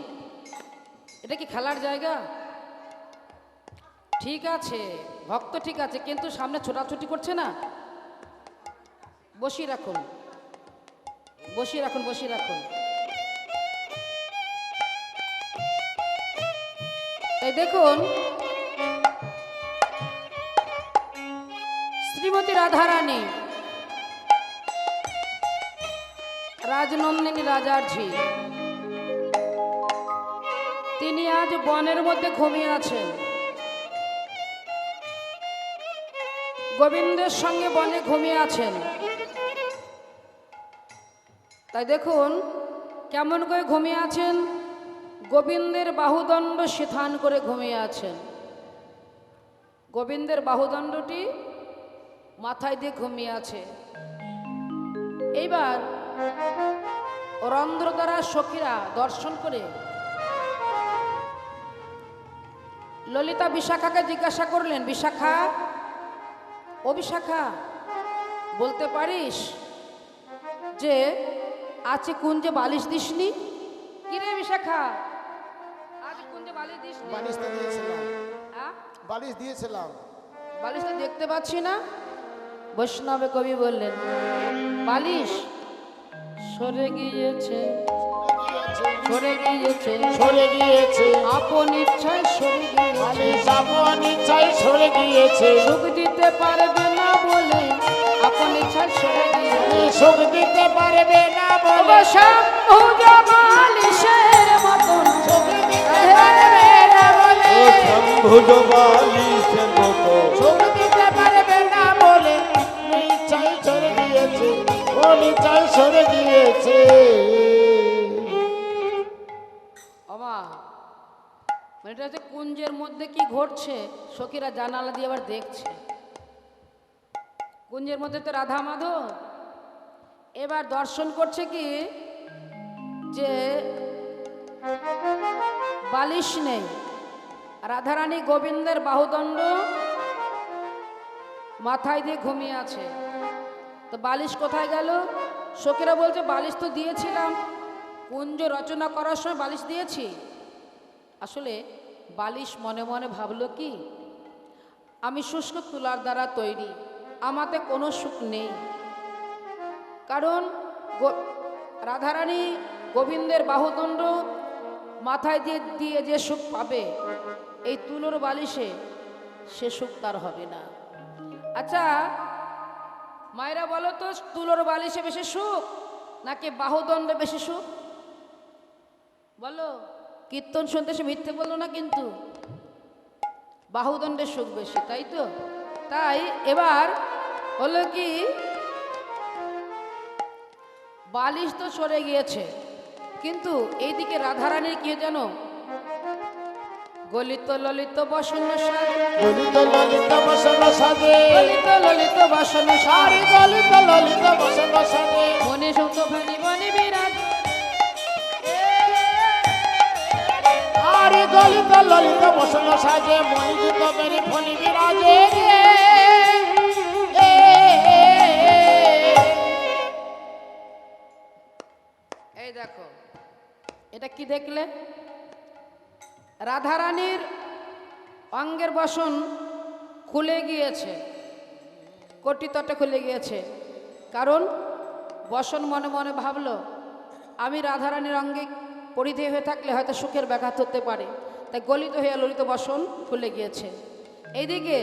এটা কি খেলার জায়গা? ঠিক আছে, ভক্ত ঠিক আছে, কিন্তু সামনে ছোটাছুটি করছে না। বসিয়ে রাখুন, বসিয়ে রাখুন, বসিয়ে রাখুন। তাই দেখুন, শ্রীমতী রাধারানী রাজনন্দিনী রাজার ঝি, তিনি আজ বনের মধ্যে ঘুমিয়ে আছেন। গোবিন্দের সঙ্গে বনে ঘুমিয়ে আছেন। তাই দেখুন কেমন করে ঘুমিয়ে আছেন, গোবিন্দের বাহুদণ্ড শিথান করে ঘুমিয়ে আছেন। গোবিন্দের বাহুদণ্ডটি মাথায় দিয়ে ঘুমিয়ে আছে। এইবার রন্ধ্র দ্বারা সখীরা দর্শন করে ললিতা বিশাখাকে জিজ্ঞাসা করলেন, বিশাখা, ও বিশাখা, বলতে পারিস যে আছে কুঞ্জে বালিশ দিসনি? কিরে বিশাখা, আজ কুঞ্জে বালিশ দিসনি?
বালিশ তো দিয়েছিলাম,
হ্যাঁ?
বালিশ দিয়েছিলাম।
বালিশ তো দেখতে পাচ্ছি না। বৈষ্ণবে কবি বললেন, বালিশ সরে গিয়েছে, সরে গিয়েছে,
সরে গিয়েছে,
আপন ইচ্ছায় সরে গিয়েছে,
বালিশ আপন ইচ্ছায় সরে গিয়েছে,
সুখ দিতে পারবে না বলে আপন ইচ্ছায় সরে গিয়েছে।
সুখ দিতে পারবে না বলে
অবসম্ভুজ বালিশের মতন
সুখ দিতে পারবে না বলে,
ও শম্ভুজ বালিশের মতো,
সুখ দিতে পারবে না বলে
মানে এটা হচ্ছে কুঞ্জের মধ্যে কি ঘটছে সখীরা জানালা দিয়ে আবার দেখছে। কুঞ্জের মধ্যে তো রাধা মাধব এবার দর্শন করছে কি যে বালিশ নেই, রাধারানী গোবিন্দের বাহুদণ্ড মাথায় দিয়ে ঘুমিয়ে আছে। তো বালিশ কোথায় গেল? সখীরা বলছে বালিশ তো দিয়েছিলাম, কুঞ্জ রচনা করার সময় বালিশ দিয়েছি। আসলে বালিশ মনে মনে ভাবলো কি, আমি শুষ্ক তুলার দ্বারা তৈরি, আমাতে কোনো সুখ নেই। কারণ রাধারানী গোবিন্দের বাহুদণ্ড মাথায় দিয়ে দিয়ে যে সুখ পাবে এই তুলোর বালিশে সে সুখ তার হবে না। আচ্ছা মায়েরা বলো তো, তুলোর বালিশে বেশি সুখ নাকি বাহুদণ্ডে বেশি সুখ? বলো। কীর্তন শুনতে সে মিথ্যে বললো না, কিন্তু বাহুদণ্ডের সুখ বেশি, তাই তো? তাই এবার হলো কি, বালিশ তো সরে গিয়েছে, কিন্তু এইদিকে রাধারানীর কি যেন গলিত ললিত বসন সাজে,
ললিত ললিত বসন সাজে,
গলিত ললিত বসন সাজে,
গলিত ললিত বসন সাজে,
মনে সুখ ফেনি বনে বিরাজ,
আরে গলিত ললিত বসন সাজে, মণিযুক্ত বেনি ফণি বিরাজে।
এই দেখো এটা কি দেখলে? রাধারানীর অঙ্গের বসন খুলে গিয়েছে, কটিতটে খুলে গিয়েছে। কারণ বসন মনে মনে ভাবলো আমি রাধারানীর অঙ্গে পরিধেয় হয়ে থাকলে হয়তো সুখের ব্যাঘাত হতে পারে, তাই গলিত হয়ে ললিত বসন খুলে গিয়েছে। এইদিকে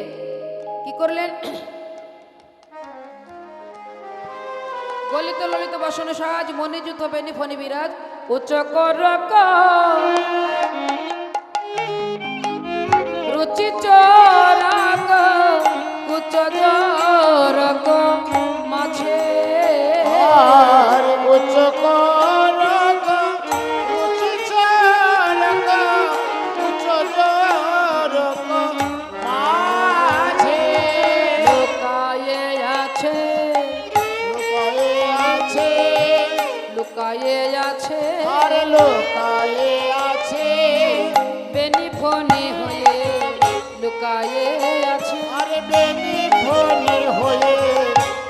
কি করলেন? গলিত ললিত বসন সাজ, মণিযুত বেনি ফণি বিরাজ, উচ্চ করক রুচি চরাক উচ্চ জরক মাঝে,
আরে উচ্চ করক উচ্চ চরক উচ্চ জরক মাঝে
লুকায়ে আছে,
লুকায়ে আছে,
লুকায়ে আছে,
আরে লুকায়ে আছে,
বেনি ফণি হয়ে লুকায়ে আছে,
আরে বেনি ফণি হয়ে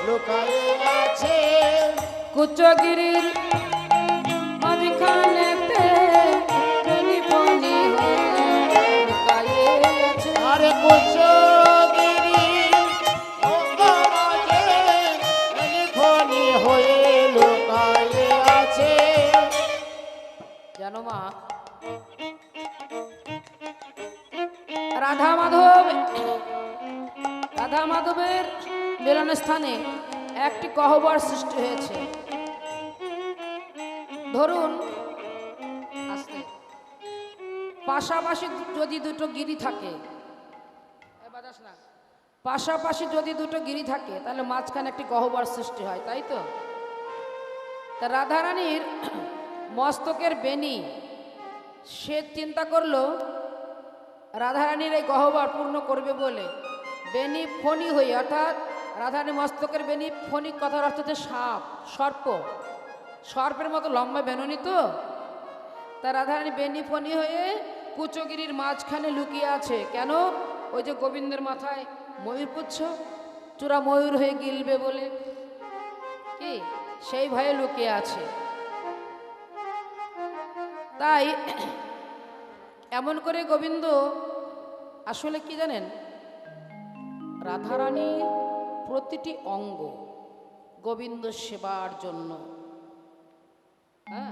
লুকায়ে আছে,
কুচগিরির মাঝখানেতে বেনি ফণি হয়ে লুকায়ে আছে,
আরে কুচগিরি মাঝে বেনি ফণি হয়ে লুকায়ে আছে।
জানো মা, রাধা মাধব, রাধা মাধবের মিলন স্থানে একটি গহ্বর সৃষ্টি হয়েছে। ধরুন আস্তে, পাশাপাশি যদি দুটো গিরি থাকে, বাতাস না, পাশাপাশি যদি দুটো গিরি থাকে তাহলে মাঝখানে একটি গহ্বর সৃষ্টি হয়, তাই তো? তা রাধারানীর মস্তকের বেনি, সে চিন্তা করলো রাধারানীর এই গহ্বর পূর্ণ করবে বলে বেনি ফণি হয়ে, অর্থাৎ রাধারানীর মস্তকের বেনি ফণি কথার অর্থ হচ্ছে সাপ, সর্প, সর্পের মতো লম্বা বেনুনি তো। তা রাধারানী বেনি ফণি হয়ে কুচগিরির মাঝখানে লুকিয়ে আছে। কেন? ওই যে গোবিন্দের মাথায় ময়ূর পুচ্ছ, চূড়া ময়ূর হয়ে গিলবে বলে, কি সেই ভয়ে লুকিয়ে আছে। তাই এমন করে গোবিন্দ, আসলে কি জানেন, রাধারানীর প্রতিটি অঙ্গ গোবিন্দ সেবার জন্য, হ্যাঁ,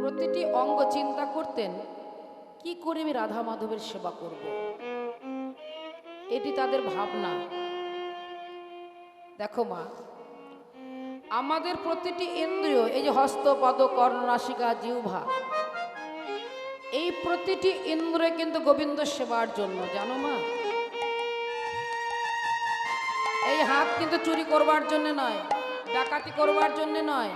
প্রতিটি অঙ্গ চিন্তা করতেন কি করে আমি রাধা মাধবের সেবা করব, এটি তাদের ভাবনা। দেখো মা, আমাদের প্রতিটি ইন্দ্রিয়, এই যে হস্ত পদ কর্ণ নাসিকা জিহ্বা, এই প্রতিটি ইন্দ্রিয় কিন্তু গোবিন্দ সেবার জন্য, জানো মা? এই হাত কিন্তু চুরি করবার জন্য নয়, ডাকাতি করবার জন্য নয়,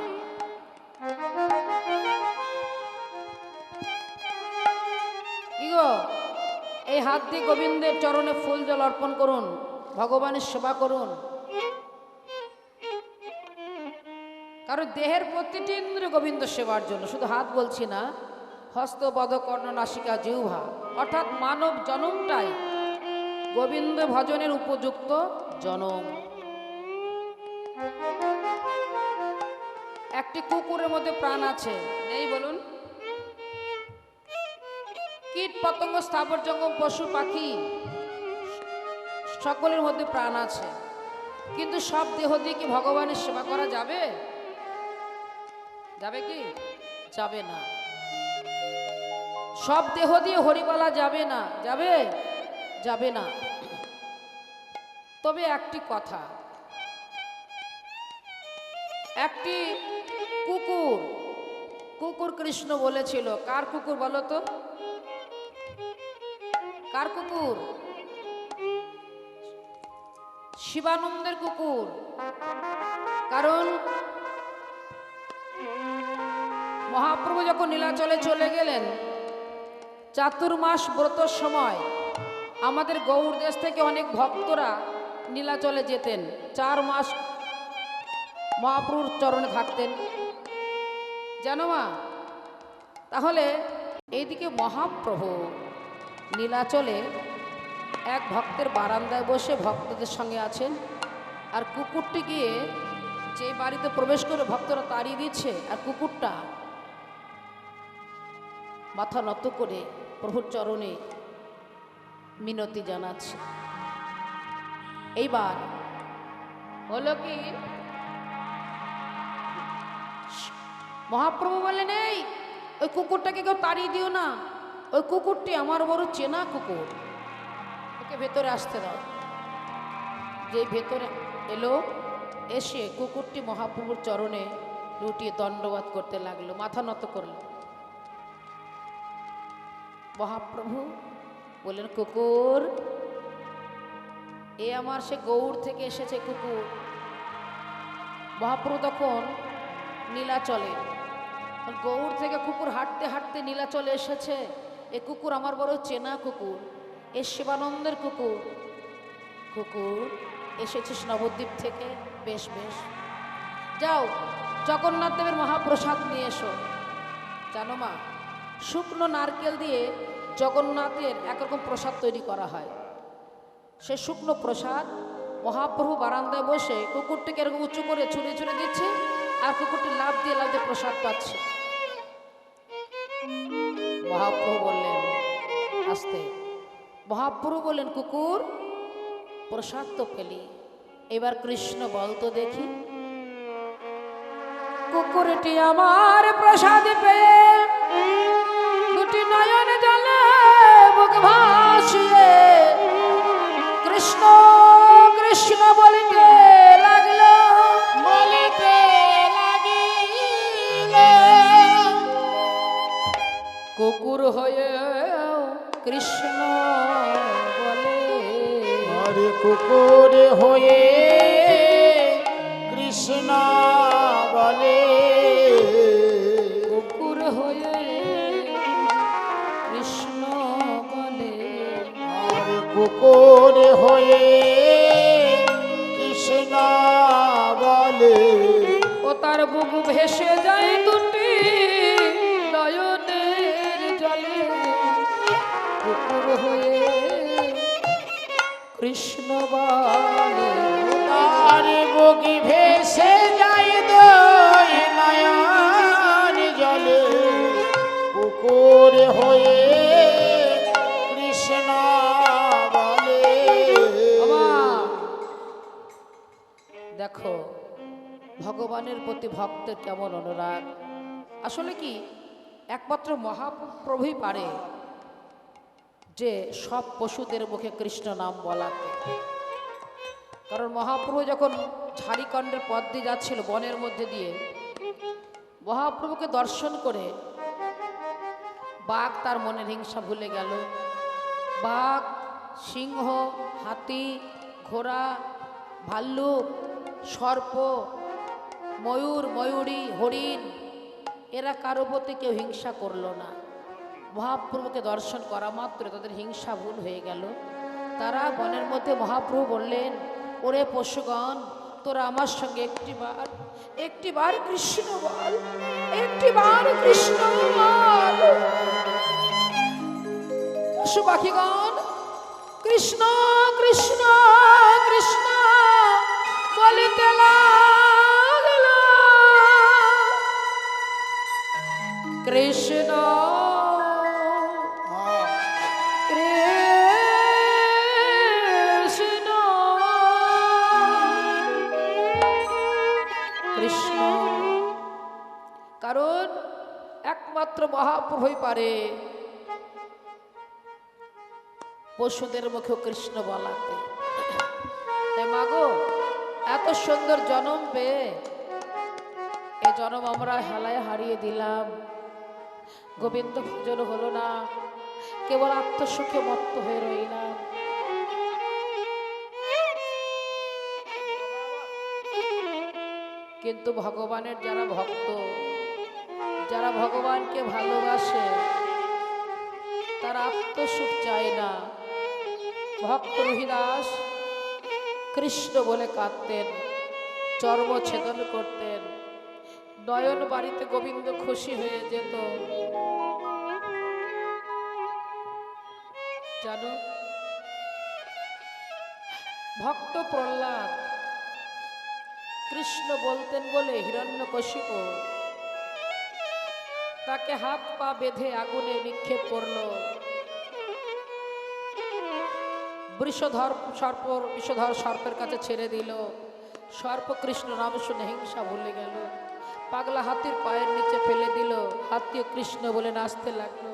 কি গো এই হাত দিয়ে গোবিন্দের চরণে ফুল জল অর্পণ করুন, ভগবানের সেবা করুন। কারণ দেহের প্রতিটি ইন্দ্রিয় গোবিন্দ সেবার জন্য, শুধু হাত বলছি না, হস্ত পদ কর্ণ নাসিকা জিহ্বা, অর্থাৎ মানব জনমটাই গোবিন্দ ভজনের উপযুক্ত জনম। একটি কুকুরের মধ্যে প্রাণ আছে, নেই বলুন? কীট পতঙ্গ স্থাবর জঙ্গম পশু পাখি সকলের মধ্যে প্রাণ আছে, কিন্তু সব দেহ দিয়ে কি ভগবানের সেবা করা যাবে? যাবে কি? যাবে না। সব দেহ দিয়ে হরি বলা যাবে না, যাবে? যাবে না। তবে একটি কথা, একটি কুকুর, কুকুর কৃষ্ণ বলেছিল, কার কুকুর বলো তো? কার কুকুর? শিবানন্দের কুকুর। কারণ মহাপ্রভু যখন নীলাচলে চলে গেলেন, চাতুর্মাস ব্রতর সময় আমাদের গৌড় দেশ থেকে অনেক ভক্তরা নীলাচলে যেতেন, 4 মাস মহাপ্রভুর চরণে থাকতেন, জানো মা? তাহলে এইদিকে মহাপ্রভু নীলাচলে এক ভক্তের বারান্দায় বসে ভক্তদের সঙ্গে আছেন, আর কুকুরটি গিয়ে যে বাড়িতে প্রবেশ করে ভক্তরা তাড়িয়ে দিচ্ছে, আর কুকুরটা মাথা নত করে প্রভুর চরণে মিনতি জানাচ্ছে। এইবার হলো কি, মহাপ্রভু বলেন, এই ওই কুকুরটাকে কেউ তাড়িয়ে দিও না, ওই কুকুরটি আমার বড় চেনা কুকুর, ওকে ভেতরে আসতে দাও। যে ভেতরে এলো, এসে কুকুরটি মহাপ্রভুর চরণে লুটিয়ে দণ্ডবাদ করতে লাগলো, মাথা নত করলো। মহাপ্রভু বললেন, কুকুর, এ আমার সে গৌড় থেকে এসেছে কুকুর। মহাপ্রভু তখন নীলাচলে, গৌড় থেকে কুকুর হাঁটতে হাঁটতে নীলাচলে এসেছে, এ কুকুর আমার বড় চেনা কুকুর, এ শিবানন্দের কুকুর। কুকুর, এসেছিস নবদ্বীপ থেকে? বেশ বেশ, যাও জগন্নাথ দেবের মহাপ্রসাদ নিয়ে এসো। জানো মা, শুকনো নারকেল দিয়ে জগন্নাথের একরকম প্রসাদ তৈরি করা হয়। সে শুকনো প্রসাদ মহাপ্রভু বারান্দায় বসে কুকুরটিকে এরকম উঁচু করে ছুঁড়ে ছুঁড়ে দিচ্ছে, আর কুকুরটি লাফ দিয়ে প্রসাদ পাচ্ছে। মহাপ্রভু বললেন, আস্তে। মহাপ্রভু বললেন, কুকুর, প্রসাদ তো পেলি, এবার কৃষ্ণ বলতো দেখি। কুকুরটি আমার প্রসাদ পেয়ে দুটি নয়ন জলে বুক ভাসিয়ে কৃষ্ণ কৃষ্ণ বলিতে লাগলো,
বলিতে লাগিল।
কুকুর হয়ে কৃষ্ণ বলে,
আরে কুকুর হয়ে কৃষ্ণ বলে,
কুকুর হয়ে কৃষ্ণ বলে,
আরে কুকুর হয়ে কৃষ্ণ বলে।
ও তার বুক ভেসে যায় দুটি নয়নের জলে, কুকুর হয়ে কৃষ্ণ বলে।
তার বুক ভেসে যায় দুই নয়ন জলে, কুকুর হয়ে কৃষ্ণ বলে।
বাবা, দেখো ভগবানের প্রতি ভক্তের কেমন অনুরাগ। আসলে কি, একমাত্র মহাপ্রভুই পারে যে সব পশুদের মুখে কৃষ্ণ নাম বলাতে। কারণ মহাপ্রভু যখন ঝাড়িখণ্ডের পথ দিয়ে যাচ্ছিল বনের মধ্যে দিয়ে, মহাপ্রভুকে দর্শন করে বাঘ তার মনের হিংসা ভুলে গেল। বাঘ, সিংহ, হাতি, ঘোড়া, ভাল্লুক, সর্প, ময়ূর, ময়ূরী, হরিণ, এরা কারো প্রতি কেউ হিংসা করল না। মহাপ্রভুকে দর্শন করা মাত্র তাদের হিংসা ভুল হয়ে গেল। তারা বনের মধ্যে মহাপ্রভু বললেন, ওরে পশুগণ, তোরা আমার সঙ্গে একটিবার কৃষ্ণ বল, একটিবার কৃষ্ণ বল। পশু পাখিগণ কৃষ্ণ কৃষ্ণ কৃষ্ণ বলিতে লাগল। কৃষ্ণ কৃষ্ণ কৃষ্ণ, কারণ একমাত্র মহাপ্রভুই পারে পশুদের মুখে কৃষ্ণ বলাতে। তাই মাগো, এত সুন্দর জন্ম পেয়ে এই জন্ম আমরা হেলায় হারিয়ে দিলাম। গোবিন্দ ভজন হলো না, কেবল আত্মসুখে মত্ত হয়ে রইলাম। কিন্তু ভগবানের যারা ভক্ত, যারা ভগবানকে ভালোবাসে, তারা আত্মসুখ চায় না। ভক্ত রহিদাস কৃষ্ণ বলে কাঁদতেন, চর্ম ছেদন করতেন, নয়ন বাড়িতে গোবিন্দ খুশি হয়ে যেত। জানো, ভক্ত প্রহ্লাদ কৃষ্ণ বলতেন বলে হিরণ্যকশিপু তাকে হাত পা বেঁধে আগুনে নিক্ষেপ করলো। বিষধর সর্পের কাছে ছেড়ে দিল। সর্প কৃষ্ণ নাম শুনে হিংসা ভুলে গেল। পাগলা হাতির পায়ের নিচে ফেলে দিল, হাতিও কৃষ্ণ বলে নাচতে লাগলো।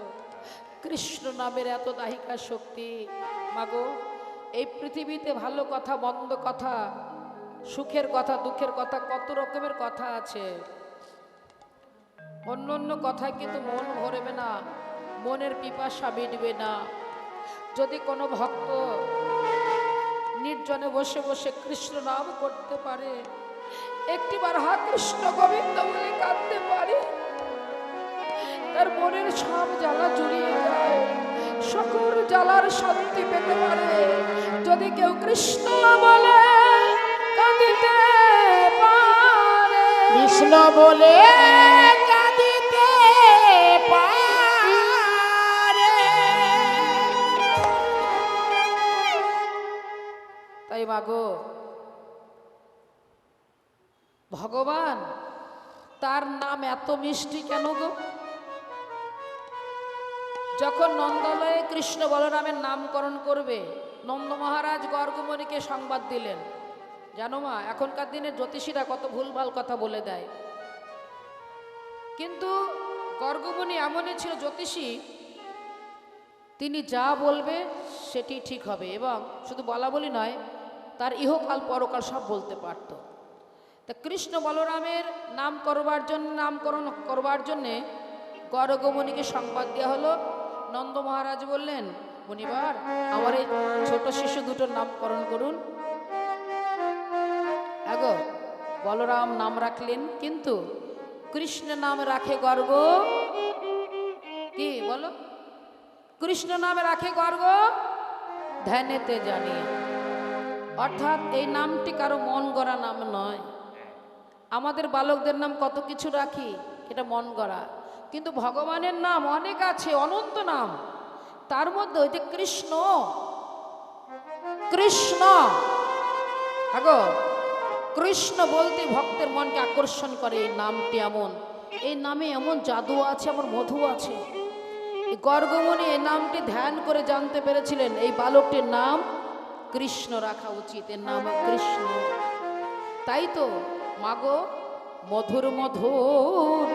কৃষ্ণ নামের এত দাহিকা শক্তি। মাগো, এই পৃথিবীতে ভালো কথা, মন্দ কথা, সুখের কথা, দুঃখের কথা, কত রকমের কথা আছে। অন্য অন্য কথায় কিন্তু মন ভরবে না, মনের পিপাসা মিটবে না। যদি কোনো ভক্ত নির্জনে বসে বসে কৃষ্ণ নাম করতে পারে, একটিবার হা কৃষ্ণ গোবিন্দ বলে কাঁদতে পারে, তার মনের সব জ্বালা জুড়িয়ে যায়, সকল জ্বালার শান্তি পেতে পারে। যদি কেউ কৃষ্ণ বলে কাঁদিতে পারে,
কৃষ্ণ বলে কাঁদিতে পারে।
তাই মাগো, ভগবান তার নাম এত মিষ্টি কেন গো? যখন নন্দালয়ে কৃষ্ণ বলরামের নামকরণ করবে, নন্দ মহারাজ গর্গমণিকে সংবাদ দিলেন, জানো মা, এখনকার দিনে জ্যোতিষীরা কত ভুলভাল কথা বলে দেয়, কিন্তু গর্গমণি এমনই ছিল জ্যোতিষী, তিনি যা বলবে সেটি ঠিক হবে, এবং শুধু বলা বলি নয়, তার ইহকাল পরকাল সব বলতে পারত। তা কৃষ্ণ বলরামের নামকরণ করবার জন্যে গর্গমণিকে সংবাদ দেওয়া হলো। নন্দ মহারাজ বললেন, মুনিবার, আমার এই ছোট শিশু দুটোর নামকরণ করুন। আগো বলরাম নাম রাখলেন, কিন্তু কৃষ্ণ নাম রাখে গর্গ, কি বলো, কৃষ্ণ নামে রাখে গর্গ ধ্যানেতে জানিয়ে। অর্থাৎ এই নামটি কারো মন গড়া নাম নয়। আমাদের বালকদের নাম কত কিছু রাখি, এটা মন গড়া, কিন্তু ভগবানের নাম অনেক আছে, অনন্ত নাম। তার মধ্যে ওই যে কৃষ্ণ, কৃষ্ণ, আগো কৃষ্ণ বলতে ভক্তের মনকে আকর্ষণ করে। এই নামটি এমন, এই নামে এমন জাদু আছে, এমন মধু আছে। গর্গমণি এই নামটি ধ্যান করে জানতে পেরেছিলেন এই বালকটির নাম কৃষ্ণ রাখা উচিত, এর নাম কৃষ্ণ। তাই তো মাগো, মধুর মধুর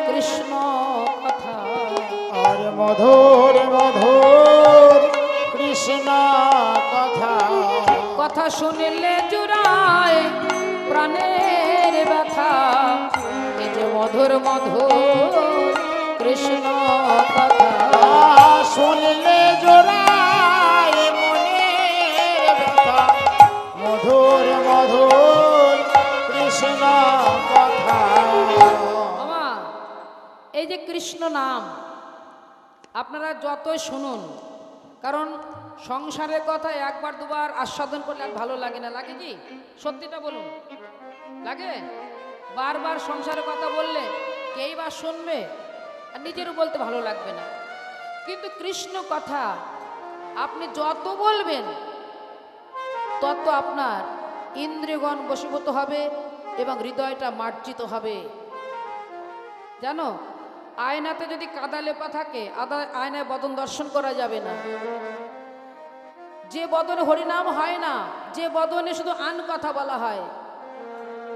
কৃষ্ণ কথা,
আর মধুর মধুর কৃষ্ণ কথা,
কথা শুনিলে জুড়ায় প্রাণের ব্যথা। এই যে মধুর মধুর কৃষ্ণ কথা,
শুনলে জোড়ায় মনের ব্যথা, মধুর মধুর কৃষ্ণ কথা।
মামা, এই যে কৃষ্ণ নাম, আপনারা যতই শুনুন, কারণ সংসারের কথা একবার দুবার আস্বাদন করলে আর ভালো লাগে না, লাগে কি? সত্যিটা বলুন, লাগে? বারবার সংসারের কথা বললে কেই বা শুনবে, আর নিজেরও বলতে ভালো লাগবে না। কিন্তু কৃষ্ণ কথা আপনি যত বলবেন তত আপনার ইন্দ্রিয়গণ বশীভূত হবে এবং হৃদয়টা মার্জিত হবে। জানো, আয়নাতে যদি কাদা লেপা থাকে, আয়নায় বদন দর্শন করা যাবে না। যে বদনে হরিনাম হয় না, যে বদনে শুধু আন কথা বলা হয়,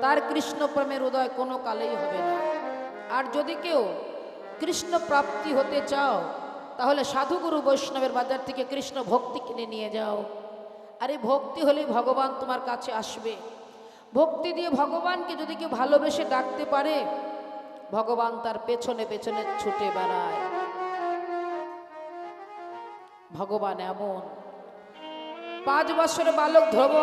তার কৃষ্ণ প্রেমের উদয় কোনো কালেই হবে না। আর যদি কেউ কৃষ্ণ প্রাপ্তি হতে চাও, তাহলে সাধুগুরু বৈষ্ণবের বাজার থেকে কৃষ্ণ ভক্তি কিনে নিয়ে যাও। আর এই ভক্তি হলেই ভগবান তোমার কাছে আসবে। ভক্তি দিয়ে ভগবানকে যদি কেউ ভালোবেসে ডাকতে পারে, ভগবান তার পেছনে পেছনে ছুটে বেড়ায়। ভগবান এমন। 5 বছরের বালক ধ্রুব,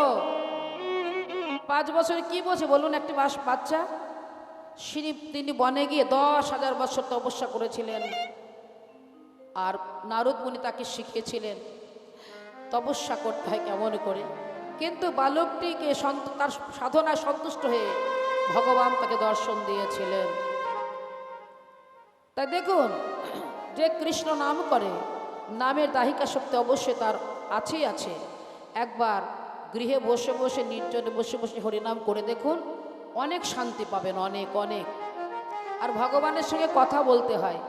5 বছরে কি বোঝে বলুন? একটি বাচ্চা। তিনি বনে গিয়ে 10,000 বছর তপস্যা করেছিলেন, আর নারদ মুনি তাকে শিখিয়েছিলেন তপস্যা করতে হয় কেমন করে। কিন্তু বালকটিকে তার সাধনায় সন্তুষ্ট হয়ে ভগবান তাকে দর্শন দিয়েছিলেন। তাই দেখুন, যে কৃষ্ণ নাম করে, নামের দাহিকা শক্তি অবশ্যই তার আছেই আছে। একবার গৃহে বসে বসে, নির্জনে বসে বসে হরিনাম করে দেখুন, অনেক শান্তি পাবেন, অনেক অনেক। আর ভগবানের সঙ্গে কথা বলতে হয়।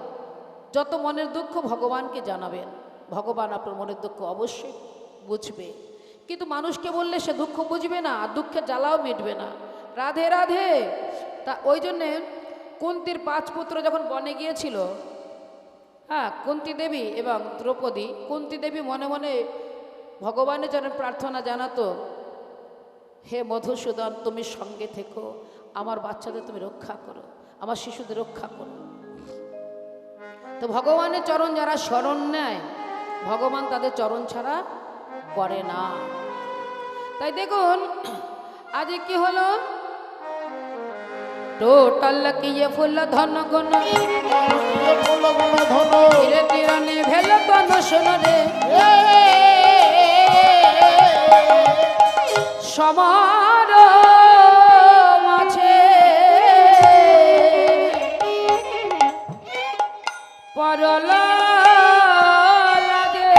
যত মনের দুঃখ ভগবানকে জানাবেন, ভগবান আপনার মনের দুঃখ অবশ্যই বুঝবে। কিন্তু মানুষকে বললে সে দুঃখ বুঝবে না, আর দুঃখের জ্বালাও মিটবে না। রাধে রাধে। তা ওই জন্যে কুন্তির 5 পুত্র যখন বনে গিয়েছিল, হ্যাঁ, কুন্তি দেবী এবং দ্রৌপদী, কুন্তি দেবী মনে মনে ভগবানের জন্য প্রার্থনা জানাতো, হে মধুসূদন, তুমি সঙ্গে থেকো, আমার বাচ্চাদের তুমি রক্ষা করো, আমার শিশুদের রক্ষা করো। তো ভগবানের চরণ যারা শরণ নেয়, ভগবান তাদের চরণ ছাড়া করে না। তাই দেখুন, আজ কি হলো? টোটাল কিয়ে ফুল ধন গুণ, ধীরে ধীরে নিভেল তন শোন রে, সমার মাঝে পরলা লাগে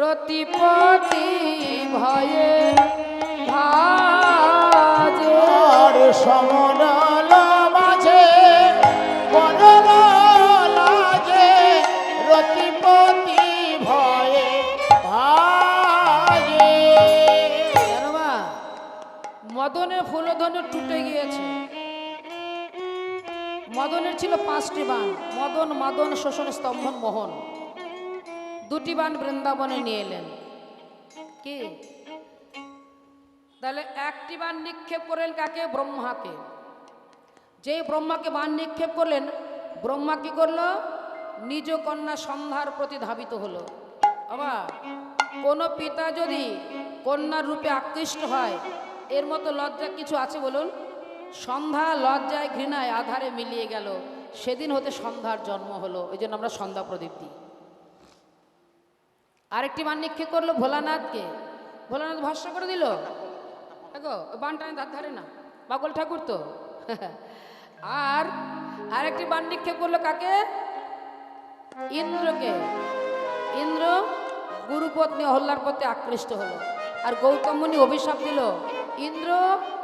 রতিপতি ভয়ে ভাজে।
আর সমনল মাঝে বনল লাজে, রতিপতি ভয়ে ভাজে।
জানো মা, মদনের ফুলধনু টুটে গিয়েছে। মদনের ছিল 5টি বাণ, মদন, মাদন, শোষণ, স্তম্ভন, মোহন। 2টি বাণ বৃন্দাবনে নিয়ে এলেন। কি? তাহলে 1টি বাণ নিক্ষেপ করলেন কাকে? ব্রহ্মাকে। যেই ব্রহ্মাকে বাণ নিক্ষেপ করলেন, ব্রহ্মা কি করলো? নিজ কন্যা সন্ধ্যার প্রতি ধাবিত হলো। বাবা, কোনো পিতা যদি কন্যার রূপে আকৃষ্ট হয়, এর মতো লজ্জা কিছু আছে বলুন? সন্ধ্যা লজ্জায় ঘৃণায় আধারে মিলিয়ে গেল, সেদিন হতে সন্ধ্যার জন্ম হলো। ওই জন্য আমরা সন্ধ্যা প্রদীপ দিই। আরেকটি বাণ নিক্ষেপ করলো ভোলানাথকে। ভোলানাথ ভস্ম করে দিল। দেখো, বানটা ধারে না, পাগল ঠাকুর তো। আর আরেকটি বাণ নিক্ষেপ করলো কাকে? ইন্দ্রকে। ইন্দ্র গুরুপত্নী অহল্যার প্রতি আকৃষ্ট হলো। আর গৌতম মুনি অভিশাপ দিল, ইন্দ্র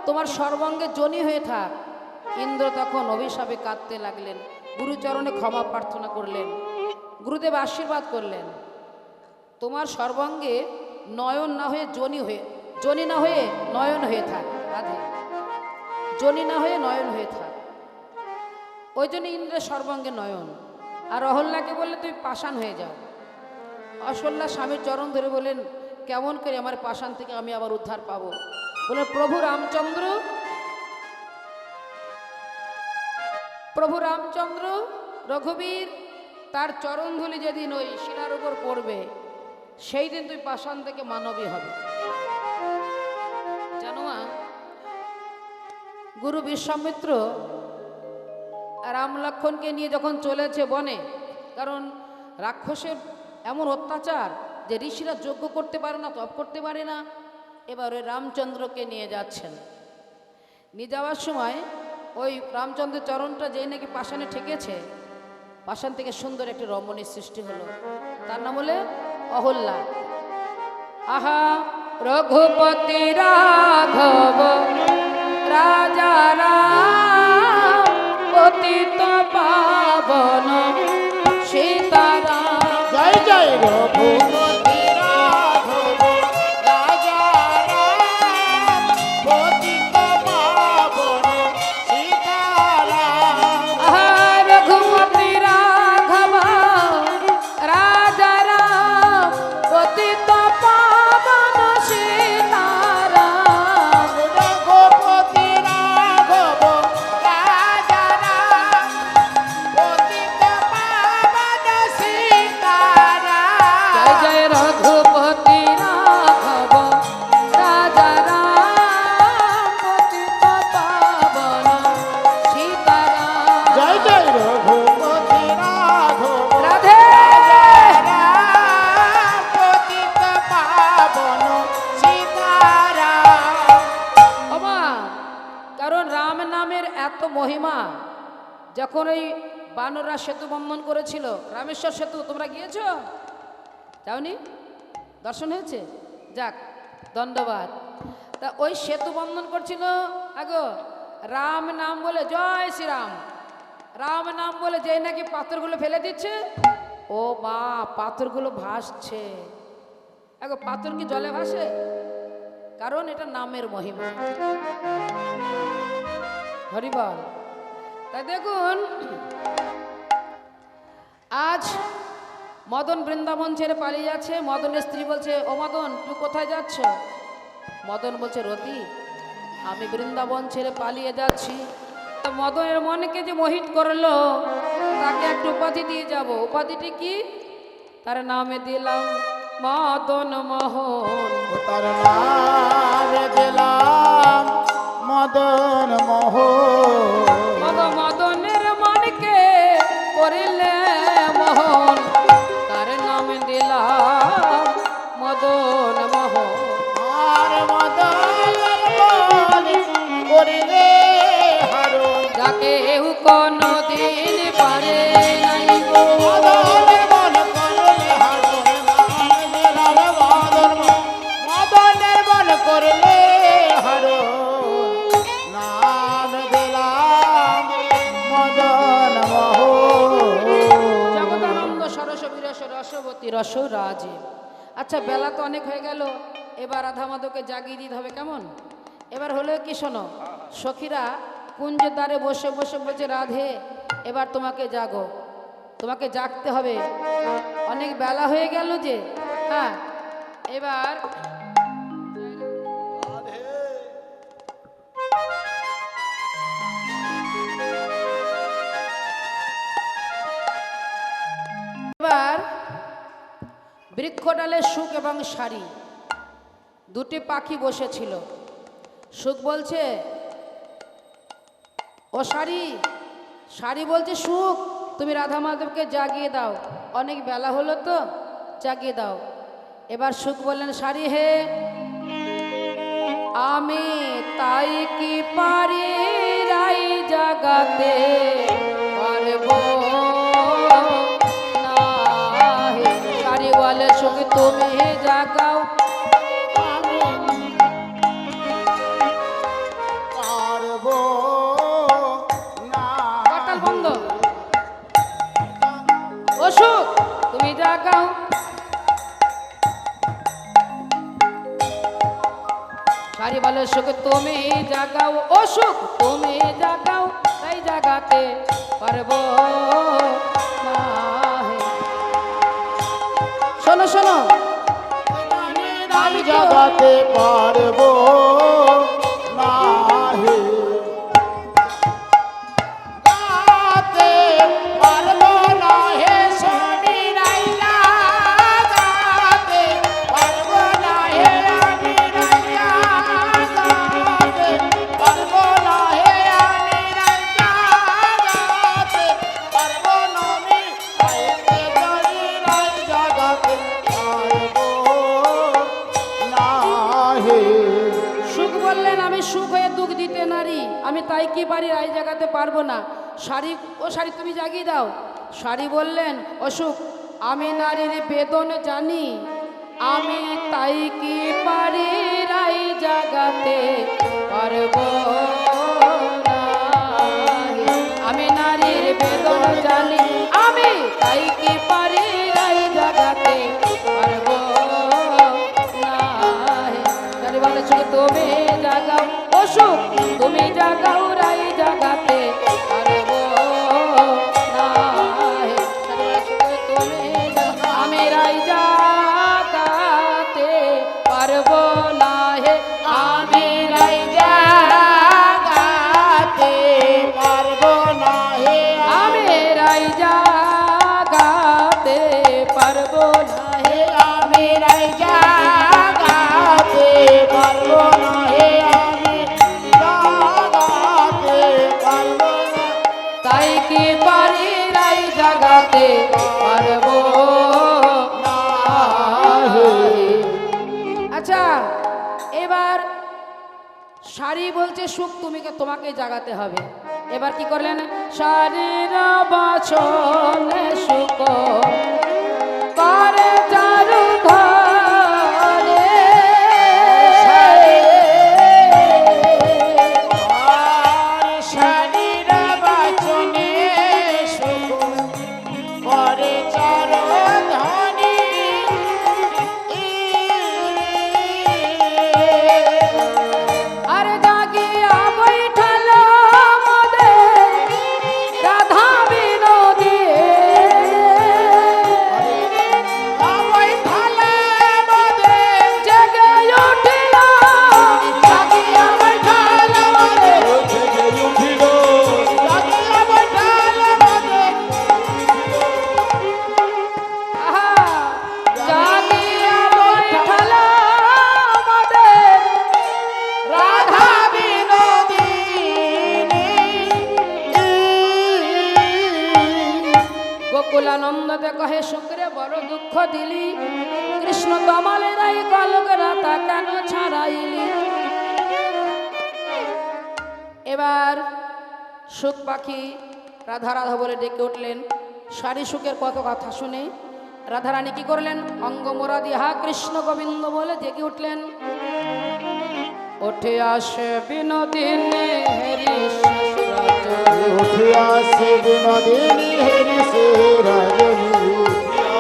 তোমার সর্বাঙ্গে জনি হয়ে থাক। ইন্দ্র তখন অভিশাপে কাঁদতে লাগলেন, গুরুচরণে ক্ষমা প্রার্থনা করলেন। গুরুদেব আশীর্বাদ করলেন, তোমার সর্বাঙ্গে নয়ন না হয়ে জনি না হয়ে নয়ন হয়ে থাক। রাধে, জনি না হয়ে নয়ন হয়ে থাক। ওই জন্য ইন্দ্রের সর্বাঙ্গে নয়ন। আর অহল্যাকে বললে তুমি পাষাণ হয়ে যাও। অহল্যা স্বামীর চরণ ধরে বলেন, কেমন করে আমার পাষাণ থেকে আমি আবার উদ্ধার পাবো? বলে, প্রভু রামচন্দ্র রঘুবীর তার চরণ ধুলি যেদিন ওই শিলার উপর পড়বে, সেই দিন তুই পাষাণ থেকে মানবী হবে। জানো মা, গুরু বিশ্বামিত্র রাম লক্ষ্মণকে নিয়ে যখন চলেছে বনে, কারণ রাক্ষসের এমন অত্যাচার যে ঋষিরা যজ্ঞ করতে পারে না, তপ করতে পারে না। এবার ওই রামচন্দ্রকে নিয়ে যাচ্ছেন। নিয়ে যাওয়ার সময় ওই রামচন্দ্রের চরণটা যেই নাকি পাষাণে ঠেকেছে, পাষাণ থেকে সুন্দর একটি রমণীর সৃষ্টি হলো, তার নাম হলে অহল্যা। আহা রঘুপতি রাঘব রাজা রাম পতিত পাবন সীতারাম।
জয় জয় রঘুপতি রাঘব রাজা রাম পতিত পাবন সীতারাম।
আহা রঘুপতি রাঘব রাজা রাম পতিত পাবন সীতারাম।
রঘুপতি রাঘব রাজা রাম পতিত পাবন সীতারাম।
জয় জয় রঘুপতি রাঘব রাজা রাম পতিত পাবন সীতারাম।
জয় জয় রঘুপতি রাঘব
রাধে
রাম পতিত পাবন সীতারাম।
ওমা, কারণ রাম নামের এত মহিমা। যখন ওই বানররা সেতু বন্ধন করেছিল, রামেশ্বর সেতু, তোমরা গিয়েছো? যাওনি? দর্শন হয়েছে? যাক, ধন্যবাদ। তা ওই সেতু বন্ধন করছিল আগো রাম নাম বলে, জয় শ্রীরাম, রাম নাম বলে যেই নাকি পাথরগুলো ফেলে দিচ্ছে, ও মা, পাথরগুলো ভাসছে। আগো পাথর কি জলে ভাসে? কারণ এটা নামের মহিমা। হরিবল। তাই দেখুন, আজ মদন বৃন্দাবন ছেড়ে পালিয়ে যাচ্ছে। মদনের স্ত্রী বলছে, ও মদন, তুই কোথায় যাচ্ছ? মদন বলছে, রতি, আমি বৃন্দাবন ছেড়ে পালিয়ে যাচ্ছি। তা মদনের মনকে যে মোহিত করলো, তাকে একটা উপাধি দিয়ে যাব। উপাধিটি কি? তার নামে দিলাম মদন মোহন।
তার নাম দিলাম মদন মোহন।
মদনের মনকে করিলে মোহন, তার নামে দিলাম মদন মোহন।
আর মদনের মন করিলে হরণ।
যাকে কোনো দিন পারে নাই গো।
মদনের মন করিলে হরণ। নাম দিলাম মদন মোহন। মদনের মন করিলে হরণ। নাম দিলাম মদন মোহন।
জগদানন্দ সরস বিরস রসবতী রস রাজে। আচ্ছা, বেলা তো অনেক হয়ে গেল, এবার রাধা মাধবকে জাগিয়ে দিতে হবে। কেমন? এবার হলো কি শোনো, সখীরা কুঞ্জের দ্বারে বসে বসে বলছে, রাধে এবার তোমাকে জাগো, তোমাকে জাগতে হবে, অনেক বেলা হয়ে গেল যে। হ্যাঁ, এবার এবার বৃক্ষডালে সুখ এবং শাড়ি দুটি পাখি বসেছিল। সুখ বলছে, ও শাড়ি, শাড়ি বলছে, সুখ তুমি রাধা মাধবকে জাগিয়ে দাও, অনেক বেলা হলো তো, জাগিয়ে দাও। এবার সুখ বললেন, শাড়ি হে, আমি তাই কি পারি রাই জাগাতে পারবো না হে। শাড়ি বলে, সুখ তুমি জাগাও,
পারবো না।
পাতাল বন্ধ। ও সুখ তুমি জাগাও, শাড়ি বলে, সুখ তুমি জাগাও, ও সুখ তুমি জাগাও, তাই জাগাতে পারবো না হে। শোনো শোনো,
আমি জাগাতে পারবো না হে। গাতে পারবো না হে শনি রাইলা। গাতে পারবো না হে আমি রাইলা। গাতে পারবো না হে আমি রাইলা।
তাই কি পারি রায় জাগাতে পারবো না। শাড়ি, ও শাড়ি তুমি জাগিয়ে দাও। শাড়ি বললেন, অসুখ আমি নারীর বেদন জানি, আমি তাই কি পারি রায় জাগাতে পারবো না। আমি নারীর বেদন জানি, আমি তাই কি পারি রায় জাগাতে পারবো না। তাহলে বলে শুধু তুমি জাগাও, অসুখ তুমি জাগাও রায় জাগাতে পারবো না। তাহলে বলে শুধু তুমি জাগাও, আমি রায় জাগাতে পারবো না। হে আমি রায়
জাগাতে পারবো না হে
আমি রায় জাগাতে পারবো না। হে
আমি রাই জাগাতে পারবো না হে আমি জাগাতে পারবো না।
তাই কি পারি রায় জাগাতে পারবো না। আচ্ছা, এবার শাড়ি বলছে সুখ তোমাকে জাগাতে হবে। এবার কি করলেন, শাড়ির বাছনে সুখ করে চারু ধরে।
আর শরীর বাচনে সুখ করে চরধনি।
আরে জাগিয়া বৈঠল মদে রাধা বিনোদী।
আমায় থালা মদে
জেগে উঠিয়া জাগিয়া বৈঠল মদে।
জেগে উঠিল
লাগিয়া বৈঠালা মদে
আহা, জাগিয়া বৈঠল মদে
রাধা বিনোদিনী।
গোকুলানন্দতে কহে শুক্রে বড় দুঃখ দিলি, কৃষ্ণ তমালে রাই কলক রাতা কেন ছাড়াইলি। এবার সুখ পাখি রাধা রাধা বলে ডেকে উঠলেন। শাড়ি সুখের কত কথা শুনে রাধারানী কি করলেন, অঙ্গ মোরা দিহা কৃষ্ণ গোবিন্দ বলে ডেকে উঠলেন। উঠে আসে বিনোদিনী হেরি শেষ রজনী।
উঠিয়াছে বিনোদিনী হেরিছে রজনী।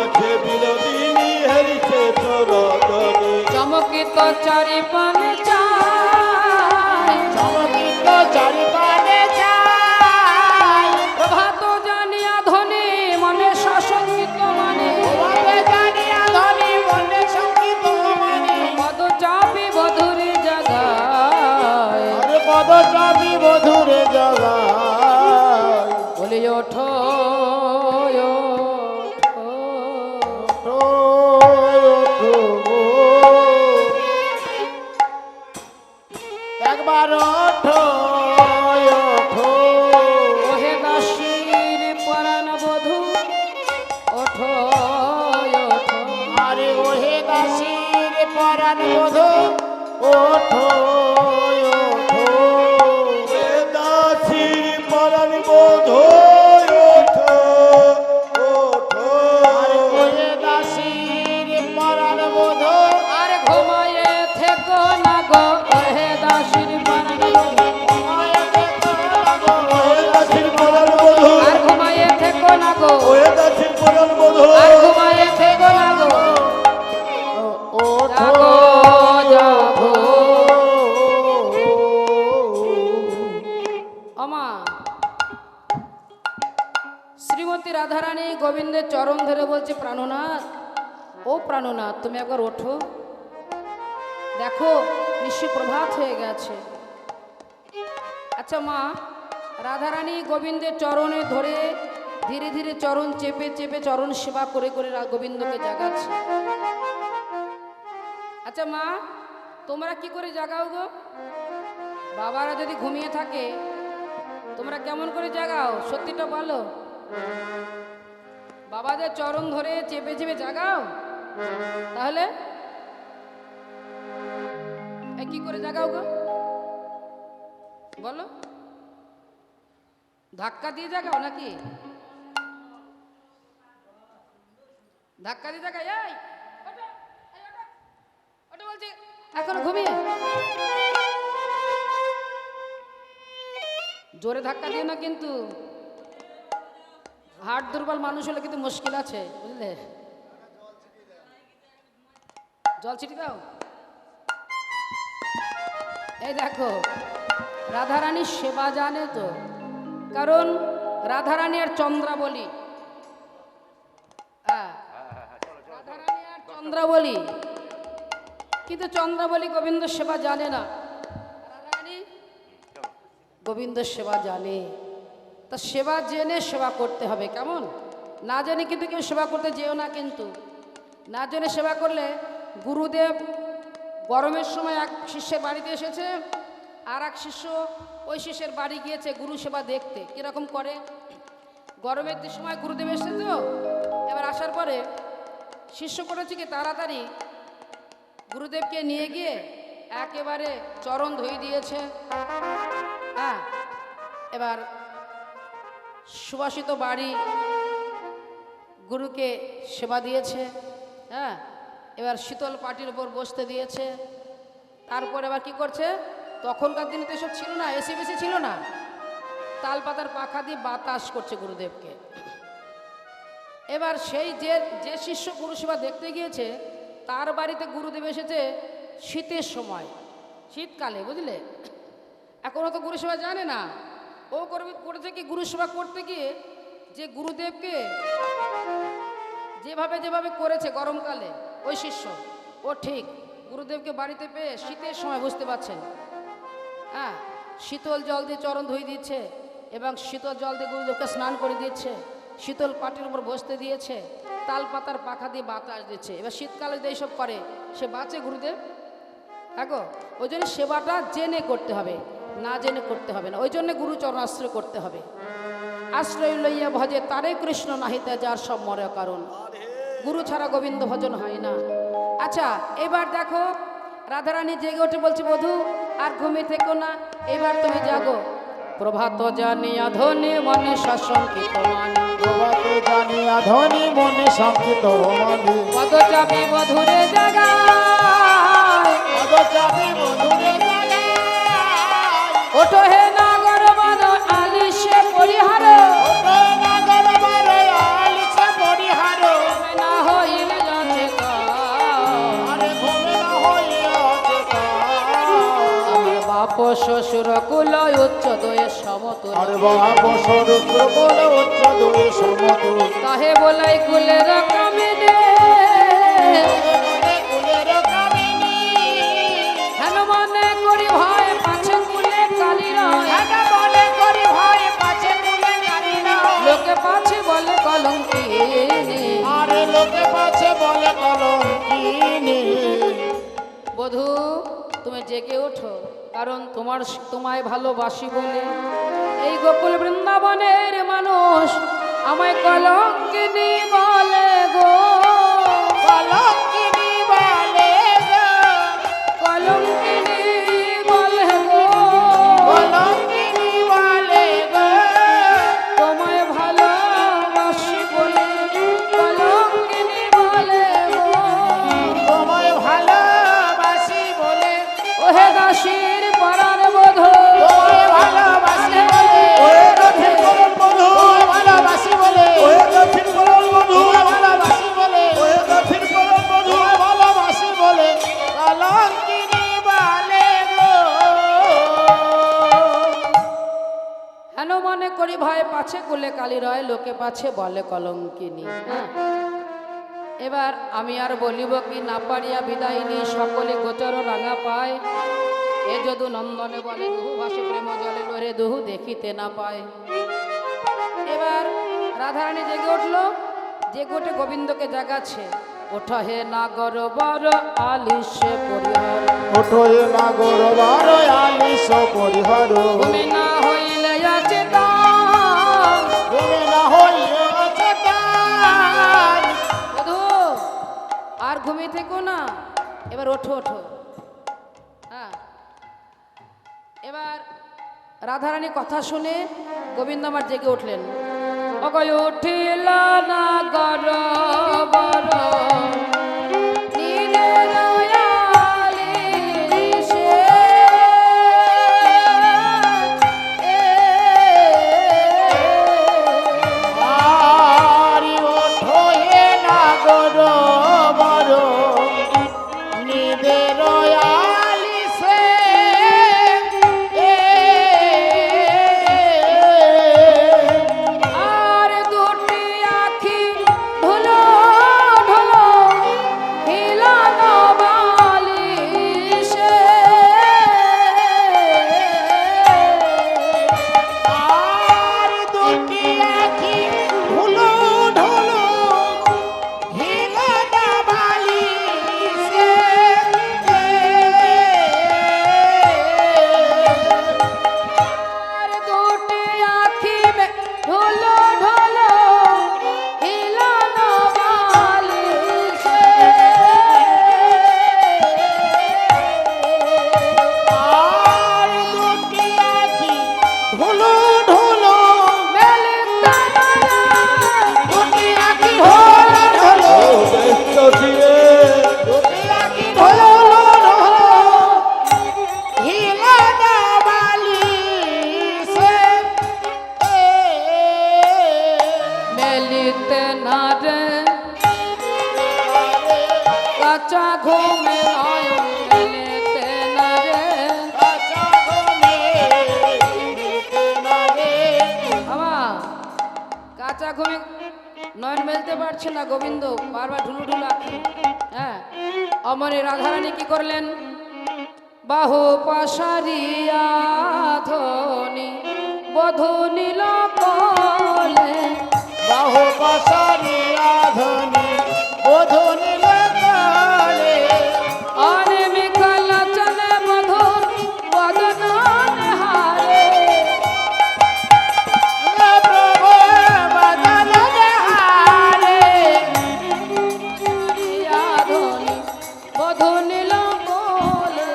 আছে বিনোদিনী হেরিছে চরদনী।
চমকিত চারিপানে চাই,
চমকিত চারিপানে চাই।
প্রভাত জানিয়া ধনী মনে সশঙ্কিত মানে।
তোমাকে জানিয়া ধনী মনে শঙ্কিত মনে।
পদ চাপি বধুরি জাগায়,
আরে পদ চাবি বধুরে জগায়।
বলি ওঠো ওঠো।
ওঠো, ওঠো, একবার ওঠো ওঠো।
ওহে দাসীর পরাণ বধূ ওঠো ওঠো।
আরে ওহে দাসীর পরাণ বধূ ওঠো ওঠো।
এ দাসীর পরাণ বোধ ওঠো ওঠো।
আরে ওহে দাসীর পরাণ বধূ
আর ঘুমায়ে থেকো না গো, ওহে দাসীর পরাণ বধূ।
ওহে দাসীর পরাণ বোধ
আর ঘুমায়ে থেকো না গো,
ওহে দাসীর পরাণ বোধ
আর ঘুমায়ে থেকো না গো।
ওঠো
জাগো জাগো। আমা শ্রীমতী রাধারানী গোবিন্দের চরণ ধরে বলছে, প্রাণনাথ, ও প্রাণনাথ তুমি একবার ওঠো, দেখো নিশ্চয় প্রভাত হয়ে গেছে। আচ্ছা মা, রাধারানী গোবিন্দের চরণে ধরে ধীরে ধীরে চরণ চেপে চেপে চরণ সেবা করে করে গোবিন্দকে জাগাচ্ছে। আচ্ছা মা, তোমরা কি করে জাগাও গো? বাবারা যদি ঘুমিয়ে থাকে তোমরা কেমন করে জাগাও? সত্যিটা বলো। বাবাদের চরণ ধরে চেপে চেপে জাগাও? তাহলে কি করে জাগাও গো বলো? ধাক্কা দিয়ে জাগাও নাকি? ধাক্কা দিয়ে জাগাই? এই ওঠো, এই ওঠো, ওঠো বলছি, এখন ঘুমিয়ে। জোরে ধাক্কা দিও না কিন্তু, হাড় দুর্বল মানুষ হলে কিন্তু মুশকিল আছে, বুঝলে? জল ছিটি দাও। এই দেখো, রাধারানীর সেবা জানে তো, কারণ রাধারানী আর চন্দ্রাবলী, রাধারানী আর চন্দ্রাবলী, কিন্তু চন্দ্রাবলী গোবিন্দ সেবা জানে না, রাধারানী গোবিন্দ সেবা জানে। তা সেবা জেনে সেবা করতে হবে, কেমন? না জেনে কিন্তু কেউ সেবা করতে যেও না, কিন্তু না জেনে সেবা করলে, গুরুদেব গরমের সময় এক শিষ্যের বাড়িতে এসেছে, আর এক শিষ্য ওই শিষ্যের বাড়ি গিয়েছে গুরু সেবা দেখতে কীরকম করে। গরমের সময় গুরুদেব এসেছে তো, এবার আসার পরে শিষ্য করেছে কি তাড়াতাড়ি গুরুদেবকে নিয়ে গিয়ে একেবারে চরণ ধুয়ে দিয়েছে। হ্যাঁ, এবার সুবাসিত বাড়ি গুরুকে সেবা দিয়েছে। হ্যাঁ, এবার শীতল পাটির উপর বসতে দিয়েছে। তারপর এবার কি করছে, তখনকার দিনে তো এসব ছিল না, এসি বেশি ছিল না, তাল পাতার পাখা দিয়ে বাতাস করছে গুরুদেবকে। এবার সেই যে শিষ্য গুরু সেবা দেখতে গিয়েছে, তার বাড়িতে গুরুদেব এসেছে শীতের সময়, শীতকালে, বুঝলে? এখনও তো গুরু সেবা জানে না। ও করেছে কি, গুরু সেবা করতে গিয়ে যে গুরুদেবকে যেভাবে যেভাবে করেছে গরমকালে ওই শিষ্য, ও ঠিক গুরুদেবকে বাড়িতে পেয়ে শীতের সময়, বুঝতে পারছেন? হ্যাঁ, শীতল জল দিয়ে চরণ ধুয়ে দিচ্ছে এবং শীতল জল দিয়ে গুরুদেবকে স্নান করে দিচ্ছে, শীতল পাটির উপর বসতে দিয়েছে, তাল পাতার পাখা দিয়ে বাতাস দিচ্ছে। এবার শীতকালে যে এইসব করে সে বাঁচে গুরুদেব? দেখো, ওই জন্য সেবাটা জেনে করতে হবে, না জেনে করতে হবে না। ওই জন্য গুরুচরণ আশ্রয় করতে হবে। আশ্রয় লইয়া ভজে তারে কৃষ্ণ নাহিতে যার সব মরে কারণ, গুরু ছাড়া গোবিন্দ ভজন হয় না। আচ্ছা, এবার দেখো রাধারানী জেগে ওঠে, বলছে বধূ আর ঘুমিয়ে থেকো না, এবার তুমি জাগো। প্রভাত জানিয়া ধনী মনে সশঙ্কিত মানি,
প্রভাত জানিয়া ধনী মনে শঙ্কিত মানি,
পদ চাপি বধূরে জাগায়,
পদ চাপি মধুরে জাগায়।
ওঠো হে নাগর বন আলিশে পরিহার,
ওঠো নাগর বনে আলিশে পরিহার,
ঘুমে না হইলে যাচ্ছে
আরে ঘুমে না হইয়াছে কাল।
বাপ শ্বশুর কুল উচ্চ দয়ে সমতুল,
আর বাপ সরুদ্র বলে উচ্চ দুই সমতুল,
তাহে বলাই কুলের কামিনে,
কুলের কামিনী।
হেন মনে করি ভয় পাছে কুলে কালি রয়,
হেন মনে করি ভয় পাছে কুলে কালি রয়।
লোকে পাছে বলে কলঙ্কিনী,
আরে লোকে পাছে বলে কলঙ্কিনী।
বধূ তুমি জেগে ওঠো, কারণ তোমায় ভালোবাসি বলে এই গোকুল বৃন্দাবনের মানুষ আমায় কলঙ্কিনী বলে গো,
কলঙ্কিনী বলে গো,
কলঙ্কিনী বলে গো,
কলঙ্কিনী বলে গো।
তোমায় ভালোবাসি বলে কলঙ্কিনী বলে গো,
তোমায় ভালোবাসি বলে,
ওহে দাসীর পরাণ বধূ,
তোমায় ভালোবাসি বলে,
ওরে গাছের পরম বধূ,
তোমায় ভালোবাসি বলে,
ওরে গাছের পরম বধূ,
তোমায় ভালোবাসি বলে,
ওরে গাছের পরম বধূ,
তোমায় ভালোবাসি বলে কলঙ্কিনী বলে গো।
হেন মনে করি ভয় পাছে কুলে কালি রয়, লোকে পাছে বলে কলঙ্কিনী। হ্যাঁ, এবার আমি আর বলিব কি, না পারিয়া বিদায়িনী সকলে গোচর রাঙা পায়, এ যদু নন্দনে বলে দুহু ভাসে প্রেম জলে লোরে দুহু দেখিতে না পায়। এবার রাধারানী জেগে উঠল, জেগে উঠে গোবিন্দকে জাগাচ্ছে। ওঠা হে নাগর বর আলিশে পরিহার,
ওঠো এ নাগর বার আলিশ পরিহার,
ঘুমে না হইলে আছে দান।
ঘুমে না হইয়াছে কাল।
বধূ আর ঘুমিয়ে থেকো না, এবার ওঠো ওঠো। হ্যাঁ, এবার রাধারানী কথা শুনে গোবিন্দ আমার জেগে উঠলেন। অগয় উঠিল না গর বর নীরের আলিশে।
আরি ওঠো হে নাগর বর নিদের আলিসে।
আর দুটি আখি ঢুলো ঢুলো হিলানো বালিশে।
আর দুটি আখি ঢুলো ঢুলো হিলানো বালিশে।
আর দুটি আখি ঢুলো ঢুলো হিলানো বালিশে।
আর দুটি আখি ঢুলো ঢুলো
মেলিতা নয়ন
দুটি আখি ঢুলো ঢুলো
দেখতে
দুটি আখি ঢুলো ঢুলো হিলানো বালিশে।
মেলিতে না রে কাঁচা ঘুমে নয়ন মেলিতে না রে।
আচ্ছা ঘুমে নিতে না রে।
আমার কাঁচা ঘুমে নয়ন মেলতে পারছে না গোবিন্দ, বারবার ঢুলু ঢুলু আঁখি। হ্যাঁ, অমরে রাধারানী কি করলেন? বাহু পাশারিয়া ধনি বধূ নীল কলে।
বাহু পাশারিয়া ধনি বধূ নীল কালে।
আরে বিকাল চলে বধূ বদন হারে।
প্রভু বদন হারে।
রিয়া ধনি বধূ নীল কলে।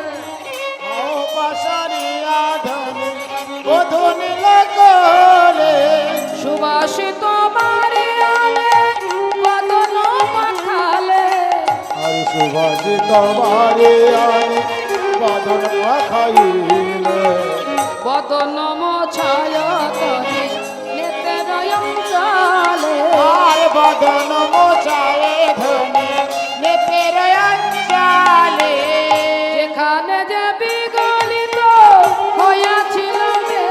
বাহু পাশারিয়া ধনি বধূ নীল কালে।
সুবাসিত বাড়ি আলে বদন মাখালে।
আর সুভাষিত বারে আনে বাদন খাইলে।
বদন মোছায় তরি নেত্রয়ং চালে।
আর বদন মোচায়ে ধনি নেতের অঞ্চলে।
যেখানে যে বিগলিত হইয়াছিল রে।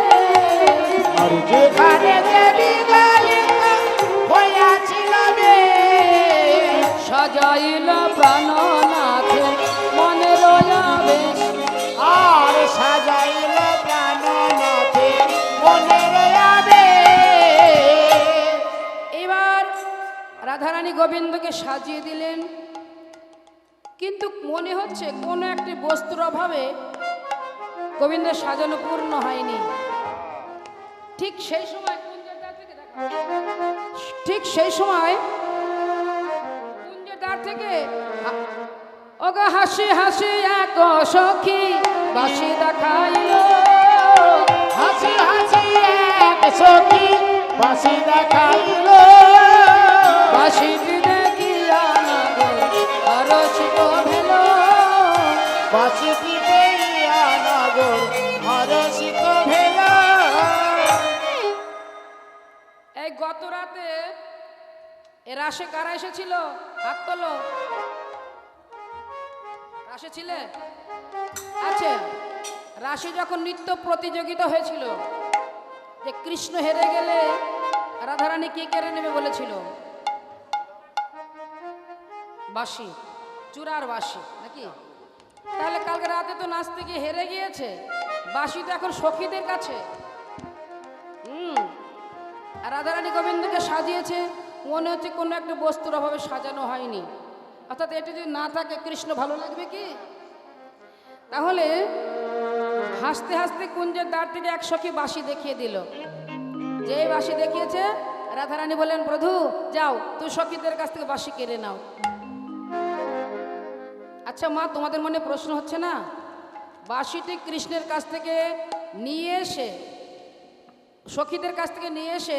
আর যেখানে
আরে দেবী গলিত হইয়াছিল রে।
সাজাইল প্রাণনাথে মনে রয়াবেশ।
আর সাজাইল প্রাণনাথে মনের আবে।
এবার রাধারানী গোবিন্দকে সাজিয়ে দিলেন, কিন্তু মনে হচ্ছে কোনো একটি বস্তুর অভাবে গোবিন্দের সাজানো পূর্ণ হয়নি। ঠিক সেই সময় কুঞ্জের দ্বার থেকে ঠিক সেই সময় কুঞ্জের দ্বার থেকে ওগো হাসি হাসি এক সখী বাসি দেখাইল।
হাসি হাসি এক সখী বাসি দেখাইল।
বাসিটি দেখিয়া নগর হরষিত ভেল।
বাসিটি পেরিয়া নগর হরষিত ভেল।
এই গত রাতে এ রাসে কারা এসেছিল? হাত তোলো। রাসে ছিলে? আচ্ছা, রাসে যখন নৃত্য প্রতিযোগিতা হয়েছিল, যে কৃষ্ণ হেরে গেলে রাধারানী কি কেড়ে নেবে বলেছিল? বাঁশি, চূড়ার বাঁশি নাকি? তাহলে কালকে রাতে তো নাচতে গিয়ে হেরে গিয়েছে, বাঁশি তো এখন সখীদের কাছে। আর রাধারানী গোবিন্দকে সাজিয়েছে, মনে হচ্ছে কোনো একটা বস্তুর অভাবে সাজানো হয়নি। অর্থাৎ এটা যদি না থাকে কৃষ্ণ ভালো লাগবে কি? তাহলে হাসতে হাসতে কুঞ্জের দ্বার থেকে এক সখী বাঁশি দেখিয়ে দিল। যে বাঁশি দেখিয়েছে, রাধারানী বললেন, প্রভু যাও, তুই সখীদের কাছ থেকে বাঁশি কেড়ে নাও। আচ্ছা মা, তোমাদের মনে প্রশ্ন হচ্ছে না, বাঁশিটি কৃষ্ণের কাছ থেকে নিয়ে এসে সখীদের কাছ থেকে নিয়ে এসে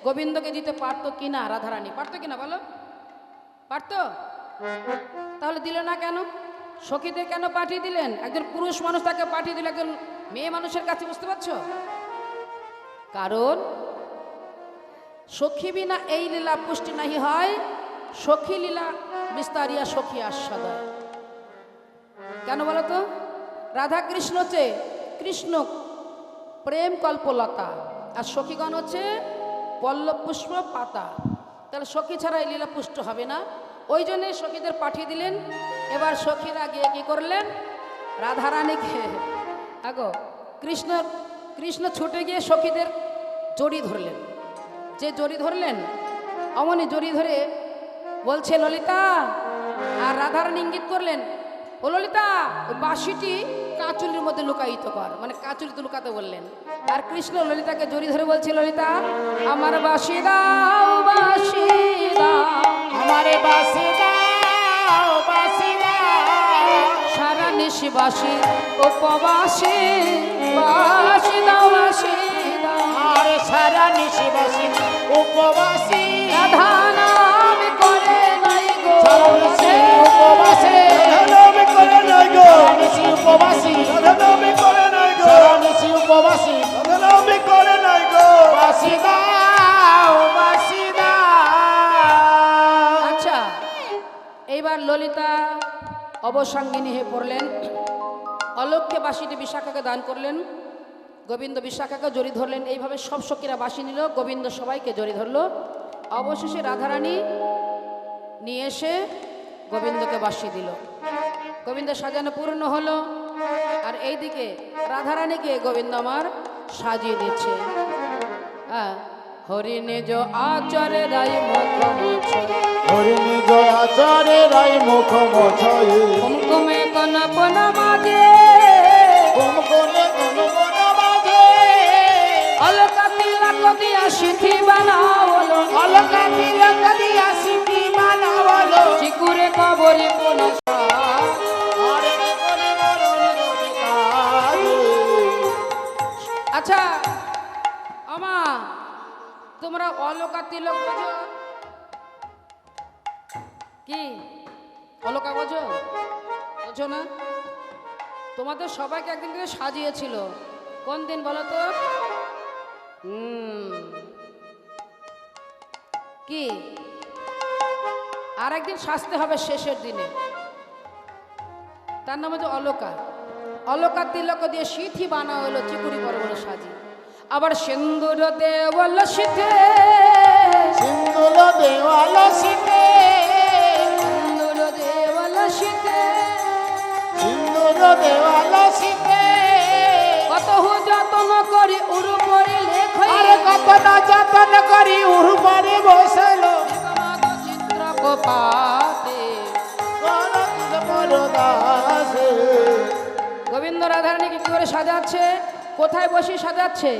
গোবিন্দকে দিতে পারতো কিনা রাধারানী? পারতো কিনা বলো? পারতো? তাহলে দিল না কেন? সখীদের কেন পাঠিয়ে দিলেন? একজন পুরুষ মানুষ তাকে পাঠিয়ে দিল একজন মেয়ে মানুষের কাছে, বুঝতে পারছো? কারণ সখী বিনা এই লীলা পুষ্টি নাহি হয়, সখী লীলা বিস্তারিয়া সখী আস্বাদয়। কেন বলো তো? রাধা কৃষ্ণ হচ্ছে কৃষ্ণ প্রেম কল্পলতা, আর সখীগণ হচ্ছে পল্লব পুষ্প পাতা। তাহলে সখী ছাড়া এই লীলা পুষ্ট হবে না, ওই জন্যে সখীদের পাঠিয়ে দিলেন। এবার সখীরা গিয়ে কি করলেন? রাধারানীকে আগো কৃষ্ণ কৃষ্ণ ছুটে গিয়ে সখীদের জড়ি ধরলেন। যে জড়ি ধরলেন, অমনি জড়ি ধরে বলছে ললিতা, আর রাধারানী ইঙ্গিত করলেন, ও ললিতা ওই বাঁশিটি কাঁচুলির মধ্যে লুকায়িত কর, মানে কাঁচুলিতে লুকাতে বললেন। আর কৃষ্ণ ললিতাকে জড়ি ধরে বলছে, ললিতা আমার বাঁশি দাও, বাঁশি দাও,
আমারে বাসি দাও, বাসি দাও,
সারা নিশি বাঁশি উপবাসী, বাঁশি দাও, বাঁশি দাও,
আরে সারা নিশি বাসি উপবাসী,
রাধা নাম করে নাই গো,
সারা নিশি উপবাসী,
আমি করে নাই গো,
সারা নিশি উপবাসী,
আমি করে নাই গো,
সারা নিশি উপবাসী,
আমি করে নাই গো।
বাসি দাও, বাসি দাও।
আচ্ছা, এইবার ললিতা অবসঙ্গিনী হয়ে পড়লেন। অলক্ষ্যে বাঁশিটি বিশাখাকে দান করলেন, গোবিন্দ বিশাখাকে জড়ি ধরলেন। এইভাবে সব সখীরা বাঁশি নিল, গোবিন্দ সবাইকে জড়ি ধরলো। অবশেষে রাধারানী নিয়ে এসে গোবিন্দকে বাঁশি দিল। গোবিন্দ সাজানো পূর্ণ হলো, আর এইদিকে রাধারানীকে গোবিন্দ আমার সাজিয়ে দিচ্ছে। হ্যাঁ, হরি নিজ আচরে রায় মুখ মোছয়,
হরি নিজ আচারে রায় মুখ মোছয়ে,
কুমকুমে কনপন মাঝে,
কুমকুমে কুমকুম বাজে,
অলকা তিলক দিয়া সিথি বানাওলো,
অলকা তিলক দিয়া সিটি বানাওলো,
চিকুরে কবরি কোন
আরে করে মরণ করে কাজে।
আচ্ছা আমা, তোমরা অলকা তিলক বোঝো কি? অলকা বোঝো? বোঝো না? তোমাদের সবাইকে একদিন করে সাজিয়েছিল, কোন দিন বলো তো? কি আর একদিন সাজতে হবে শেষের দিনে, তার নাম হচ্ছে অলকা। অলকা তিলক দিয়ে সিথি বানা হলো চিকুরি বড় বড় সাজি। আবার সিন্দুর দেওয়াল শীতে,
সিন্দুর দেওয়াল শীতে,
সিন্দুর দেওয়াল শীতে,
সিন্দুর দেওয়াল শীতে,
কত যত্ন করি উরু পরে লেখই,
আরে কত না যতন করি উর পরে বসালো,
চিত্র কোপাতে।
পরদাসে।
গোবিন্দ রাধারানীকে কি করে সাজাচ্ছে? কোথায় বসে সাজাচ্ছে?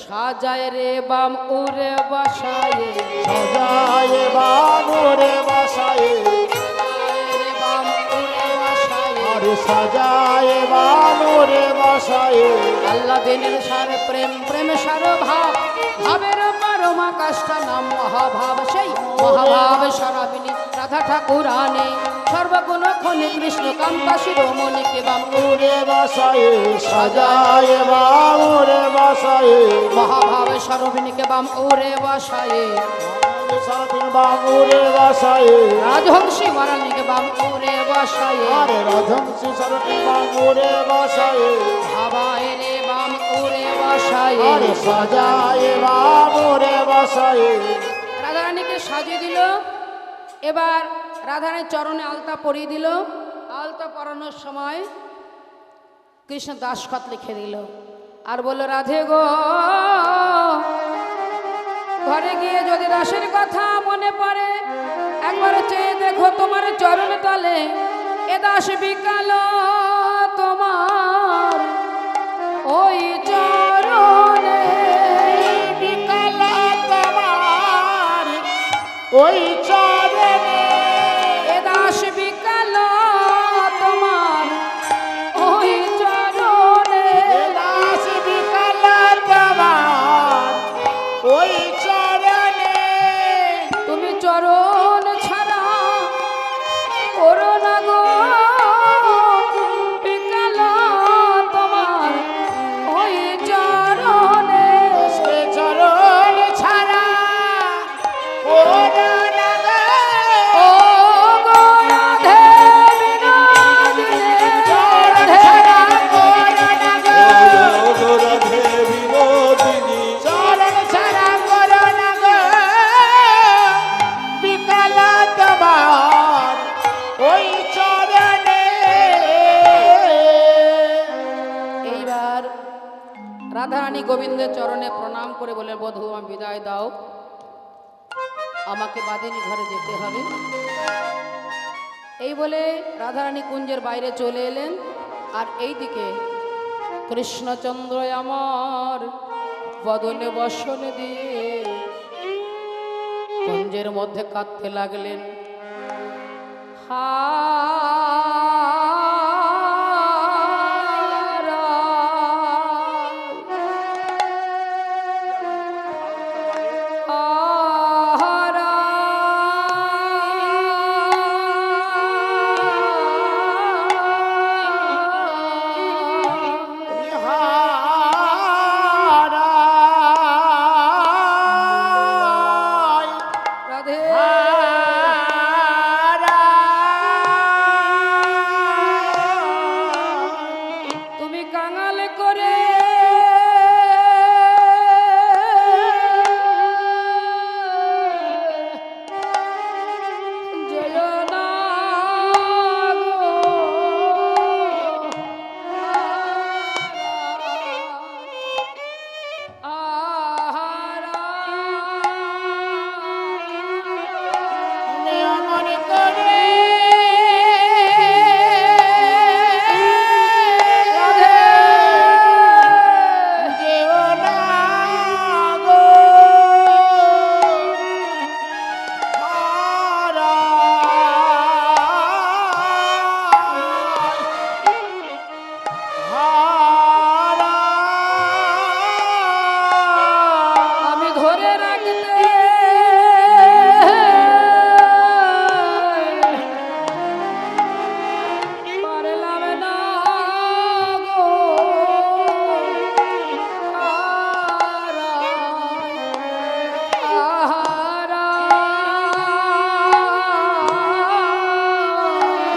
সাজায় রে বাম উরে বাসায়,
সাজায় বানুরে বাসায়,
সাজায় রে বাম উরে বাসায়,
আরে সাজায় বানুরে বাসায়,
আল্লাহ দিনের সার প্রেম, প্রেমে সার ভাব, ভাবের পারমা কাষ্ঠা নাম মহাভাব। সেই মহাভাব সারাবিনী রাধা ঠাকুরানে, সর্বগুণ খনি কৃষ্ণ কান্তা শিরোমণিকে বাম
উরে বাসায়, সাজায় বানুরে বাসায়,
মহাভাব সারবিনীকে বাম উরে বাসায়,
সাবিন বানুরে বাসায়,
রাজহংসী মহারানীকে বাম উরে বাসায়,
আরে রাধংসী সরবি বানুরে বাসায়,
ভাবায় রে বাম উরে বাসায়।
আরে সাজায় বানুরে বাসায়।
রাধারানীকে সাজিয়ে দিল। এবার রাধারানীর চরণে আলতা পরিয়ে দিল। আলতা পরানোর সময় কৃষ্ণ দাসখত লিখে দিল, আর বলল, রাধে গো, ঘরে গিয়ে যদি দাসের কথা মনে পড়ে, একবার চেয়ে দেখো তোমার চরণ তলে, এ দাস বিকাল তোমার ওই চরণে,
বিকাল তোমার ওই চরণে,
এ দাস বিকাল তোমার ওই চরণে,
দাস
রাধারানী গোবিন্দের চরণে প্রণাম করে বলে, বধূ আমি বিদায় দাও, আমাকে বাদিনী ঘরে যেতে হবে। এই বলে রাধারানী কুঞ্জের বাইরে চলে এলেন। আর এইদিকে কৃষ্ণচন্দ্র আমার বদনে বসনে দিয়ে কুঞ্জের মধ্যে কাঁদতে লাগলেন। রাধে তুমি কাঙাল করে যেও না গো।
মনে করে যেও না গো
আমি ধরে রাখতে পারলাম না গো।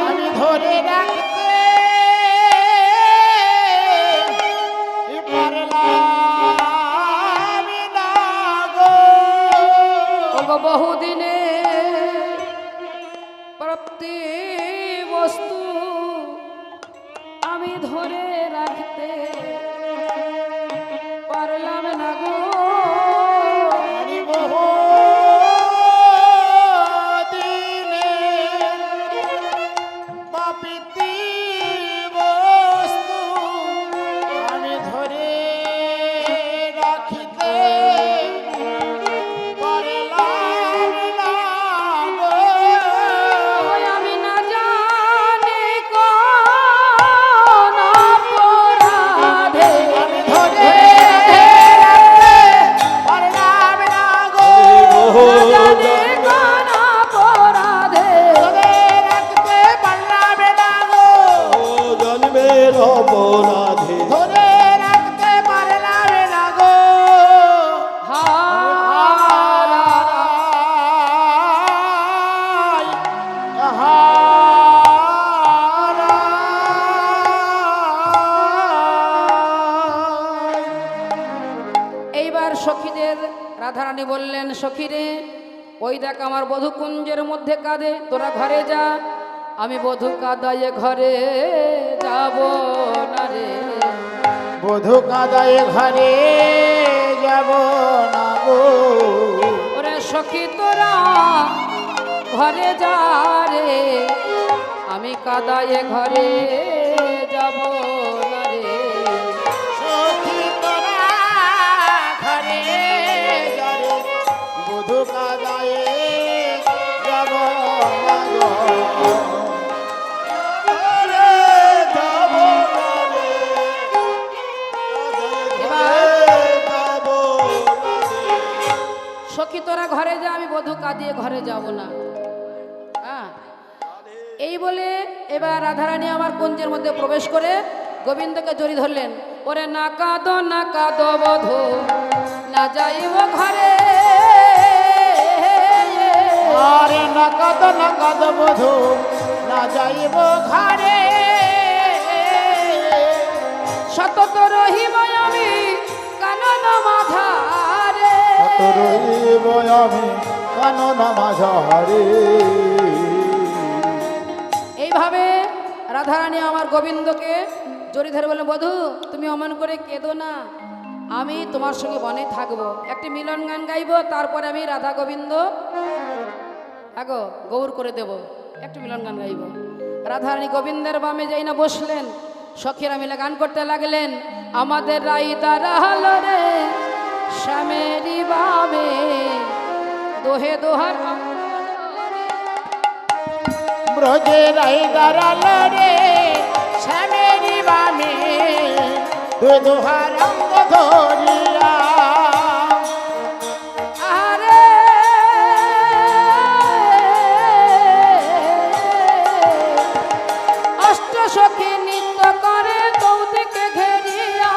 আমি ধরে রাখতে পারলাম না গো।
বহুদিনে প্রাপ্তি বস্তু আমি ধরে রাখতে পারলাম না গো।
আমি বহু দিনে পাপিতি বস্তু আমি ধরে রাখিতে পারলাম না গো।
ওই আমি না জানি কোন অপরাধে
আমি ধরে রাখতে পারলাম না গো।
না জানি কোন অপরাধে
ধরে রাখতে পারলাম না গো।
জন্মের অপরাধে
ধরে রাখতে পারলাম না গো।
এইবার সখীদের রাধারানী বললেন, সখীরে ওই দেখ আমার বধূ কুঞ্জের মধ্যে কাঁদে, তোরা ঘরে যা, আমি বধূ কাঁদায়ে ঘরে যাব না রে।
বধূ কাদায় ঘরে যাব না গো।
ওরে সখী তোরা ঘরে যা রে, আমি কাঁদায়ে ঘরে যাব না রে।
সখী তোরা ঘরে যারে, বধূ কাদায় যাব না গো।
সখী তোরা ঘরে যা, আমি বধূ কাঁদিয়ে ঘরে যাব না। হ্যাঁ, এই বলে এবার রাধারানী আমার কুঞ্জের মধ্যে প্রবেশ করে গোবিন্দকে জড়ি ধরলেন। ওরে না কাঁদো বধূ, না যাইব ঘরে।
আরে নকদ বধূ, না যাইব ঘরে।
সতত রহিব আমি কানন মাধারে।
রইব আমি কানন মাঝারে।
এইভাবে রাধারানী আমার গোবিন্দকে জড়ি ধরে বললেন, বধূ তুমি অমন করে কেঁদো না, আমি তোমার সঙ্গে বনে থাকবো, একটি মিলন গান গাইবো, তারপরে আমি রাধা গোবিন্দ আগো গৌর করে দেব, একটু মিলন গান গাইব। রাধারানী গোবিন্দের বামে যাই না বসলেন, সখীরা মিলে গান করতে লাগলেন। আমাদের রাই দাঁড়ালো রে শ্যামেরি বামে, দোহে দোহার
ব্রজে রাই দাঁড়াল রে শ্যামেরি বামে, দুই দুহার অঙ্গ ধরিয়া।
আরে অষ্ট সখী নৃত্য করে চৌদিকে ঘেরিয়া,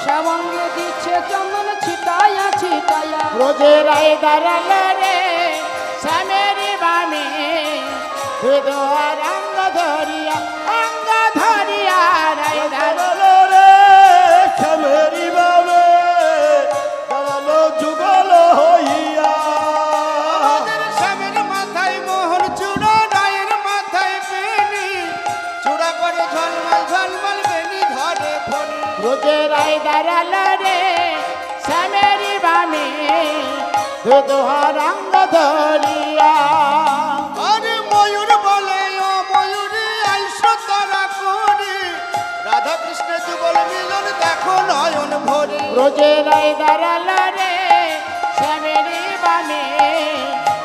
শ্যামঙ্গে দিচ্ছে চন্দন ছিটাইয়া ছিটাইয়া।
ব্রজে রাই দাঁড়াল রে শ্যামেরি বামে, দুই দুহার অঙ্গ ধরিয়া, অঙ্গ ধরিয়া রাই দাঁড়াল।
দাঁড়ালো রে শ্যামেরি বামে, দাঁড়ালো যুগল হইয়া।
স্বামীর মাথায় মোহর চূড়া, রায়ের মাথায় বেনি, চূড়া করে ঝলমল ঝলমল বেনি ধরে ফণি।
ব্রজে রাই দাঁড়াল রে শ্যামেরি বামে, দুই দুহার অঙ্গ ধরিয়া।
আরে ময়ূর বলে ও ময়ূরী আইসো তারা করি, রাধা কৃষ্ণের যুগল মিলন দেখো নয়ন ভরে।
ব্রজে রাই দাঁড়াল রে শ্যামেরি বামে,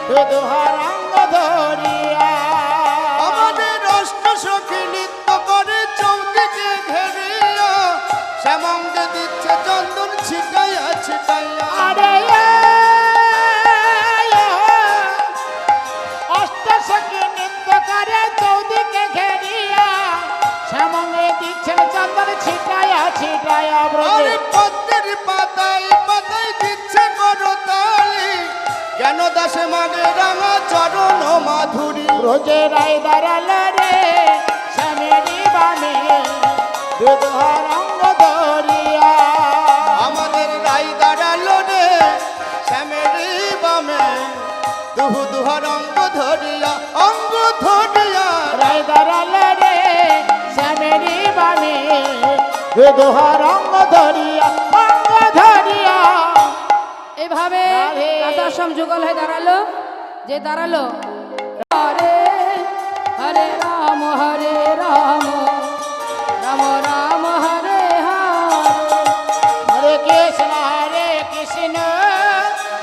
দুই দুহার অঙ্গ ধরিয়া।
আমাদের অষ্ট সখী নৃত্য করে চৌদিকে ঘেরিয়া, শ্যামঙ্গে দিচ্ছে চন্দন ছিটাইয়া ছিটাইয়া।
আরে অষ্ট সখী নৃত্য করে চৌদিকে ঘেরিয়া, শ্যামঙ্গে দিচ্ছেন চন্দন ছিটায়া ছিটায়া। ব্রজে
আরে পদ্মের পাতায় পাতায় দিচ্ছে করতালি, জ্ঞান দাসে মানে রাঙা চরণ মাধুরী।
ব্রজে রাই দাঁড়াল রে শ্যামেরি বামে, দুই দুহার অঙ্গ ধরিয়া।
আমাদের রাই দাঁড়ালো রে শ্যামেরি বামে, দুহু দুহার অঙ্গ ধরিয়া, অঙ্গ ধরিয়া।
রাই দাঁড়াল রে শ্যামেরি বামে, দুই দুহার অঙ্গ ধরিয়া, অঙ্গ ধরিয়া।
এইভাবে
রাধে।
রাধাশ্যাম যুগল হয়ে দাঁড়ালো, যে দাঁড়ালো হরে হরে রাম হরে রাম, রাম রাম হরে হরে।
হরে কৃষ্ণ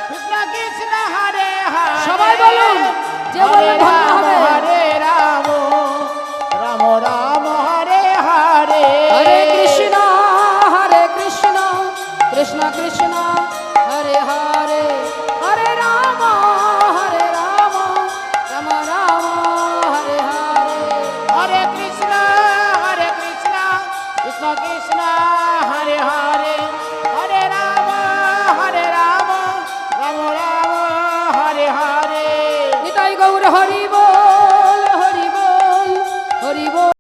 কৃষ্ণ কৃষ্ণ হরে হরে।
সবাই বলুন, যে
হরে
বলবেন ধন্য
রাম
হবে।
হরে রাম, রাম রাম হরে হরে।
হরে কৃষ্ণ কৃষ্ণ কৃষ্ণ হরে হরে, হরে রাম রাম রাম হরে হরে।
হরে কৃষ্ণ কৃষ্ণ কৃষ্ণ হরে হরে, হরে রাম রাম রাম রাম হরে হরে।
নিতাই গৌর হরি